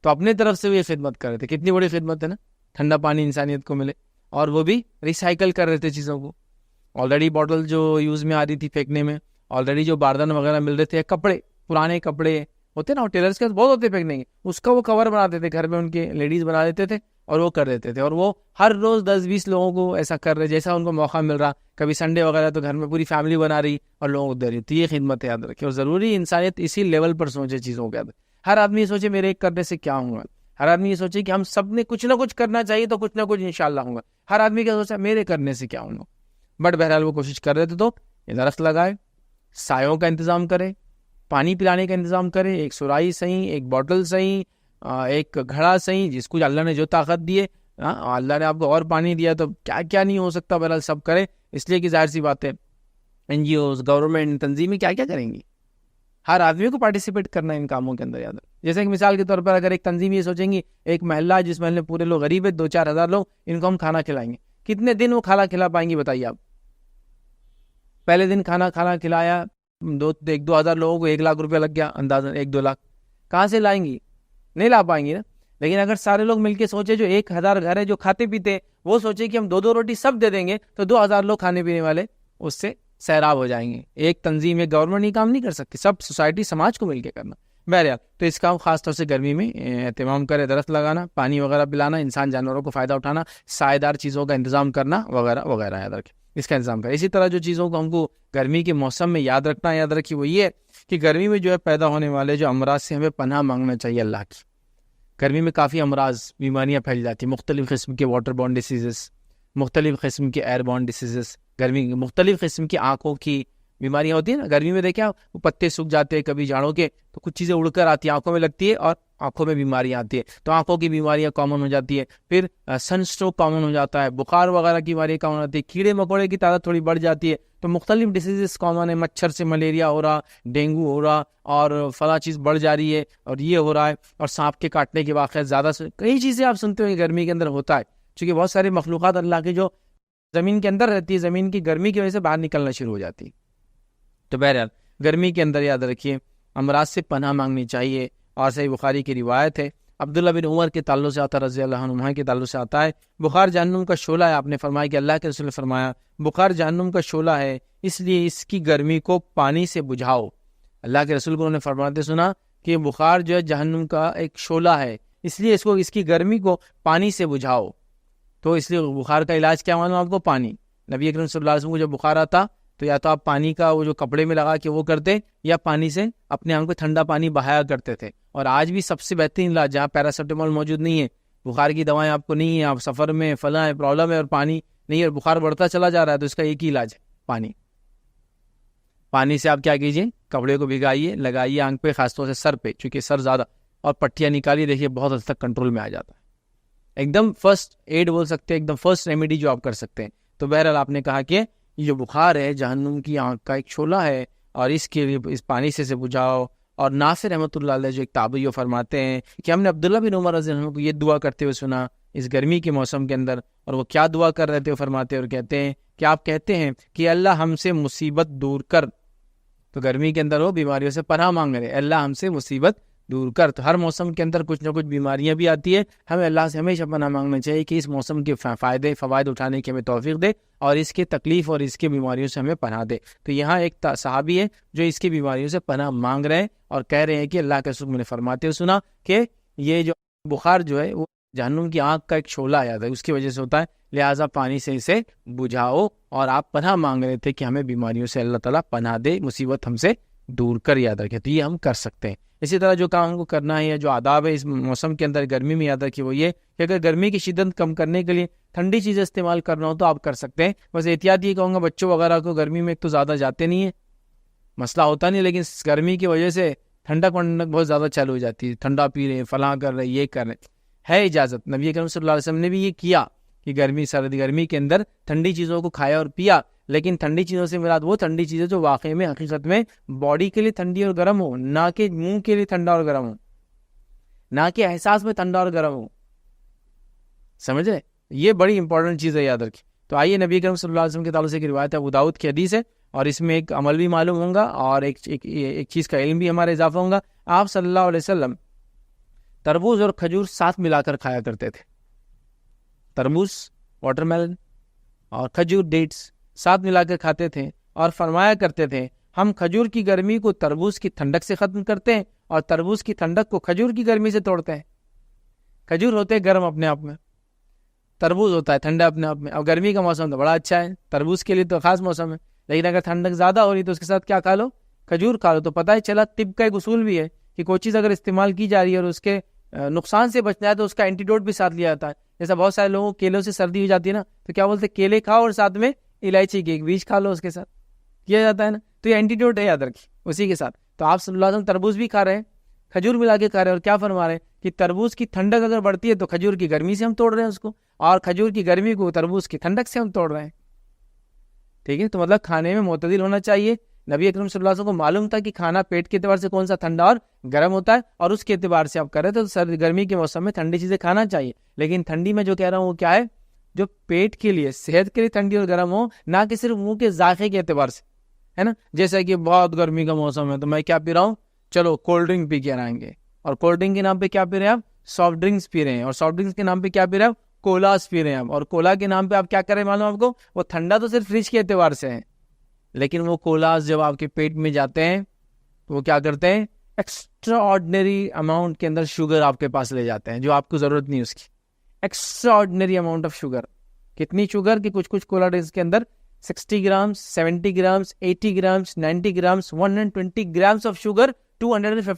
تو اپنے طرف سے وہ یہ خدمت کر رہے تھے. کتنی بڑی خدمت ہے نا, ٹھنڈا پانی انسانیت کو ملے, اور وہ بھی ریسائیکل کر رہے تھے چیزوں کو. آلریڈی بوٹل جو یوز میں آ رہی تھی پھینکنے میں, آلریڈی جو باردان وغیرہ مل رہے تھے, کپڑے, پرانے کپڑے ہوتے نا, ٹیلرس کے بہت ہوتے پھینکنے کے, اس کا وہ کور بناتے تھے گھر میں, ان کے لیڈیز بنا دیتے تھے اور وہ کر دیتے تھے. اور وہ ہر روز 10-20 لوگوں کو ایسا کر رہے, جیسا ان کو موقع مل رہا, کبھی سنڈے وغیرہ تو گھر میں پوری فیملی بنا رہی اور لوگوں کو دے رہی. تو یہ خدمت یاد رکھیں, اور ضروری انسانیت اسی لیول پر سوچے چیزوں کے. ہر آدمی سوچے میرے ایک کرنے سے کیا ہوں گا, ہر آدمی یہ سوچے کہ ہم سب نے کچھ نہ کچھ کرنا چاہیے تو کچھ نہ کچھ انشاءاللہ ہوں گا. ہر آدمی کیا سوچا میرے کرنے سے کیا ہوگا. بٹ بہرحال وہ کوشش کر رہے تھے تو یہ درخت لگائے, سایوں کا انتظام کرے, پانی پلانے کا انتظام کرے, ایک سرائی صحیح, ایک بوٹل صحیح, ایک گھڑا صحیح, جس کو اللہ نے جو طاقت دی ہے, اللہ نے آپ کو اور پانی دیا تو کیا کیا نہیں ہو سکتا, بہرحال سب کرے. اس لیے کہ ظاہر سی بات ہے این جی اوز, گورنمنٹ, تنظیمیں کیا کیا کریں گی, ہر آدمی کو پارٹیسپیٹ کرنا ہے ان کاموں کے اندر. یاد ہے جیسے کہ مثال کے طور پر اگر ایک تنظیم یہ سوچیں گی ایک محلہ ہے جس محلے میں پورے لوگ غریب ہے, 2-4 ہزار لوگ, ان کو ہم کھانا کھلائیں گے, کتنے دن وہ کھانا کھلا پائیں گی بتائیے آپ. پہلے دن کھانا کھلایا 1-2 ہزار لوگوں کو 1 لاکھ روپیہ لگ گیا, اندازاً 1-2 لاکھ کہاں سے لائیں گی, نہیں لا پائیں گی نا. لیکن اگر سارے لوگ مل کے سوچے, جو 1000 گھر ہے جو کھاتے پیتے, وہ سوچے کہ ہم 2 روٹی سب دے دیں گے تو 2000 لوگ کھانے پینے والے اس سے سیراب ہو جائیں گے. ایک تنظیم, ایک گورنمنٹ یہ کام نہیں کر سکتی, سب سوسائٹی, سماج کو مل کے کرنا. بہرحال تو اس کام خاص طور سے گرمی میں اہتمام کرے, درخت لگانا, پانی وغیرہ پلانا, انسان جانوروں کو فائدہ اٹھانا, سائے دار چیزوں کا انتظام کرنا وغیرہ وغیرہ, یاد رکھیں اس کا انتظام کرے. اسی طرح جو چیزوں کو ہم کو گرمی کے موسم میں یاد رکھنا, یاد رکھیے وہ یہ ہے کہ گرمی میں جو ہے پیدا ہونے والے جو امراض سے ہمیں پناہ مانگنا چاہیے اللہ کی. گرمی میں کافی امراض, بیماریاں پھیل جاتی ہیں, مختلف قسم کے واٹر بورن ڈیسیزز, مختلف قسم کے ایئر بورن ڈیسیزز, گرمی مختلف قسم کی آنکھوں کی بیماریاں ہوتی ہیں نا. گرمی میں دیکھیں وہ پتے سوکھ جاتے ہیں کبھی جھاڑوں کے, تو کچھ چیزیں اڑ کر آتی ہیں, آنکھوں میں لگتی ہے اور آنکھوں میں بیماریاں آتی ہے, تو آنکھوں کی بیماریاں کامن ہو جاتی ہے. پھر سن اسٹروک کامن ہو جاتا ہے, بخار وغیرہ کی بیماریاں کامن ہوتی ہے, کیڑے مکوڑے کی تعداد تھوڑی بڑھ جاتی ہے, تو مختلف ڈیسیزز کامن ہے. مچھر سے ملیریا ہو رہا, ڈینگو ہو رہا, اور فلاں چیز بڑھ جا رہی ہے, اور یہ ہو رہا ہے, اور سانپ کے کاٹنے کے واقعات زیادہ سے کئی چیزیں آپ سنتے ہو گرمی کے اندر ہوتا ہے. چونکہ بہت ساری مخلوقات اللہ کی جو زمین کے اندر رہتی ہے, زمین کی گرمی کی وجہ سے باہر نکلنا شروع ہو جاتی ہے. تو بہرحال گرمی کے اندر یاد رکھیے امراض سے پناہ مانگنی چاہیے. اور صحیح بخاری کی روایت ہے, عبداللہ بن عمر کے تعلق سے آتا, رضی اللہ عنہما کے تعلق سے آتا ہے, بخار جہنم کا شعلہ ہے. آپ نے فرمایا کہ اللہ کے رسول نے فرمایا بخار جہنم کا شعلہ ہے, اس لیے اس کی گرمی کو پانی سے بجھاؤ. اللہ کے رسول کو انہوں نے فرماتے سنا کہ بخار جو ہے جہنم کا ایک شعلہ ہے, اس لیے اس کی گرمی کو پانی سے بجھاؤ. تو اس لیے بخار کا علاج کیا معلوم آپ کو, پانی. نبی اکرم صلی اللہ علیہ وسلم کو جب بخار آتا تو یا تو آپ پانی کا وہ جو کپڑے میں لگا کے وہ کرتے, یا پانی سے اپنے آنکھ پہ ٹھنڈا پانی بہایا کرتے تھے. اور آج بھی سب سے بہترین علاج, جہاں پیراسیٹامول موجود نہیں ہے, بخار کی دوائیں آپ کو نہیں ہیں, آپ سفر میں فلاں ہے, پرابلم ہے, اور پانی نہیں ہے, اور بخار بڑھتا چلا جا رہا ہے, تو اس کا ایک ہی علاج ہے پانی. پانی سے آپ کیا کیجئے, کپڑے کو بھگائیے, لگائیے آنکھ پہ, خاص طور سے سر پہ, چونکہ سر زیادہ, اور پٹیاں نکالیے, دیکھیے بہت حد تک کنٹرول میں آ جاتا ہے. ایک دم فرسٹ ایڈ بول سکتے ہیں, ایک دم فرسٹ ریمیڈی جو آپ کر سکتے ہیں. تو بہرحال آپ نے کہا کہ یہ جو بخار ہے جہنم کی آنکھ کا ایک شعلہ ہے, اور اس کے لیے اس پانی سے بجھاؤ. اور ناصر رحمۃ اللہ علیہ جو ایک تابعی فرماتے ہیں کہ ہم نے عبداللہ بن عمر رضی اللہ عنہ کو یہ دعا کرتے ہوئے سنا اس گرمی کے موسم کے اندر. اور وہ کیا دعا کر رہے تھے, وہ فرماتے اور کہتے ہیں کہ آپ کہتے ہیں کہ اللہ ہم سے مصیبت دور کر. تو گرمی کے اندر وہ بیماریوں سے پناہ مانگ رہے, اللہ ہم سے مصیبت دور کر. تو ہر موسم کے اندر کچھ نہ کچھ بیماریاں بھی آتی ہے, ہمیں اللہ سے ہمیشہ پناہ مانگنا چاہیے کہ اس موسم کے فوائد اٹھانے کی ہمیں توفیق دے, اور اس کے تکلیف اور اس کے بیماریوں سے ہمیں پناہ دے. تو یہاں ایک صحابی ہے جو اس کی بیماریوں سے پناہ مانگ رہے ہیں, اور کہہ رہے ہیں کہ اللہ کے رسول نے فرماتے ہوئے سنا کہ یہ جو بخار جو ہے وہ جہنم کی آنکھ کا ایک شعلہ آیا ہے, اس کی وجہ سے ہوتا ہے, لہٰذا پانی سے اسے بجھاؤ. اور آپ پناہ مانگ رہے تھے کہ ہمیں بیماریوں سے اللہ تعالیٰ پناہ دے, مصیبت ہم سے دور کر, یاد رکھے. تو یہ ہم کر سکتے ہیں. اسی طرح جو کام ہم کو کرنا ہے, جو آداب ہے اس موسم کے اندر گرمی میں, یاد رکھیے وہ یہ کہ اگر گرمی کی شدت کم کرنے کے لیے ٹھنڈی چیزیں استعمال کرنا ہو تو آپ کر سکتے ہیں. بس احتیاط یہ کہوں گا, بچوں وغیرہ کو گرمی میں ایک تو زیادہ جاتے نہیں ہیں, مسئلہ ہوتا نہیں, لیکن گرمی کی وجہ سے ٹھنڈک بہت زیادہ چالو ہو جاتی ہے, ٹھنڈا پی رہے ہیں, فلاں کر رہے ہیں, یہ کر رہے ہیں. ہے اجازت, نبی کریم صلی اللہ علیہ وسلم نے بھی یہ کیا کہ گرمی کے اندر ٹھنڈی چیزوں کو کھایا اور پیا. لیکن ٹھنڈی چیزوں سے مراد وہ ٹھنڈی چیزیں جو واقعی میں حقیقت میں باڈی کے لیے ٹھنڈی اور گرم ہو, نہ کہ منہ کے لیے ٹھنڈا اور گرم ہو, نہ کہ احساس میں ٹھنڈا اور گرم ہو. سمجھ رہے, یہ بڑی امپورٹنٹ چیز ہے, یاد رکھیں. تو آئیے نبی کریم صلی اللہ علیہ وسلم کے تعلق سے ایک روایت ہے, ابو داؤد کی حدیث ہے, اور اس میں ایک عمل بھی معلوم ہوگا اور ایک چیز کا علم بھی ہمارا اضافہ ہوگا. آپ صلی اللہ علیہ وسلم تربوز اور کھجور ساتھ ملا کر کھایا کرتے تھے. تربوز, واٹر میلن, اور کھجور, ڈیٹس ساتھ ملا کر کھاتے تھے, اور فرمایا کرتے تھے ہم کھجور کی گرمی کو تربوز کی ٹھنڈک سے ختم کرتے ہیں, اور تربوز کی ٹھنڈک کو کھجور کی گرمی سے توڑتے ہیں. کھجور ہوتے ہیں گرم اپنے آپ میں, تربوز ہوتا ہے ٹھنڈا اپنے آپ میں. اور گرمی کا موسم تو بڑا اچھا ہے, تربوز کے لیے تو خاص موسم ہے, لیکن اگر ٹھنڈک زیادہ ہو رہی تو اس کے ساتھ کیا کھا لو, کھجور کھا لو. تو پتہ ہی چلا طب کا ایک اصول بھی ہے کہ کوئی چیز اگر استعمال کی جا رہی ہے اور اس کے نقصان سے بچنا ہے تو اس کا اینٹیڈوٹ بھی ساتھ لیا جاتا ہے. جیسا بہت سارے لوگوں کو کیلوں سے سردی ہو جاتی ہے نا, تو کیا بولتے ہیں کیلے کھاؤ اور ساتھ میں الائچی کے ایک بیج کھا لو, اس کے ساتھ کیا جاتا ہے نا. تو یہ اینٹیڈوٹ ہے, یاد رکھیے اسی کے ساتھ. تو آپ صلی اللہ علیہ وسلم تربوز بھی کھا رہے ہیں, کھجور ملا کے کھا رہے ہیں, اور کیا فرما رہے ہیں کہ تربوز کی ٹھنڈک اگر بڑھتی ہے تو کھجور کی گرمی سے ہم توڑ رہے ہیں اس کو, اور کھجور کی گرمی کو تربوز کی ٹھنڈک سے ہم توڑ رہے ہیں. ٹھیک ہے, تو مطلب کھانے میں معتدل ہونا چاہیے. نبی اکرم صلی اللہ علیہ وسلم کو معلوم تھا کہ کھانا پیٹ کے اعتبار سے کون سا ٹھنڈا اور گرم ہوتا ہے, اور اس کے اعتبار سے آپ کریں تو گرمی کے موسم میں ٹھنڈی چیزیں کھانا چاہیے. لیکن ٹھنڈی میں جو کہہ رہا ہوں وہ کیا ہے, جو پیٹ کے لیے صحت کے لیے ٹھنڈی اور گرم ہو, نہ کہ صرف منہ کے ذائقے کے اعتبار سے, ہے نا. جیسا کہ بہت گرمی کا موسم ہے تو میں کیا پی رہا ہوں, چلو کولڈ ڈرنک پی کے آئیں گے, اور کولڈ ڈرنک کے نام پہ کیا پی رہے ہیں آپ, سافٹ ڈرنکس پی رہے ہیں, اور سافٹ ڈرنکس کے نام پہ کیا پی رہے ہیں آپ, کولاس پی رہے ہیں آپ, اور کولا کے نام پہ آپ کیا کر رہے ہیں معلوم آپ کو, وہ ٹھنڈا تو صرف فریج کے اعتبار سے ہے, لیکن وہ کولاس جب آپ کے پیٹ میں جاتے ہیں تو وہ کیا کرتے ہیں, ایکسٹرا آرڈنری اماؤنٹ کے اندر شوگر آپ کے پاس لے جاتے ہیں جو آپ کو ضرورت نہیں اس کی. Extra ordinary amount of sugar. کتنی شوگر کہ کچھ کولا ڈرنکس کے اندر 60 grams, 70 grams, 80 grams, 90 grams, 120 grams of sugar, 250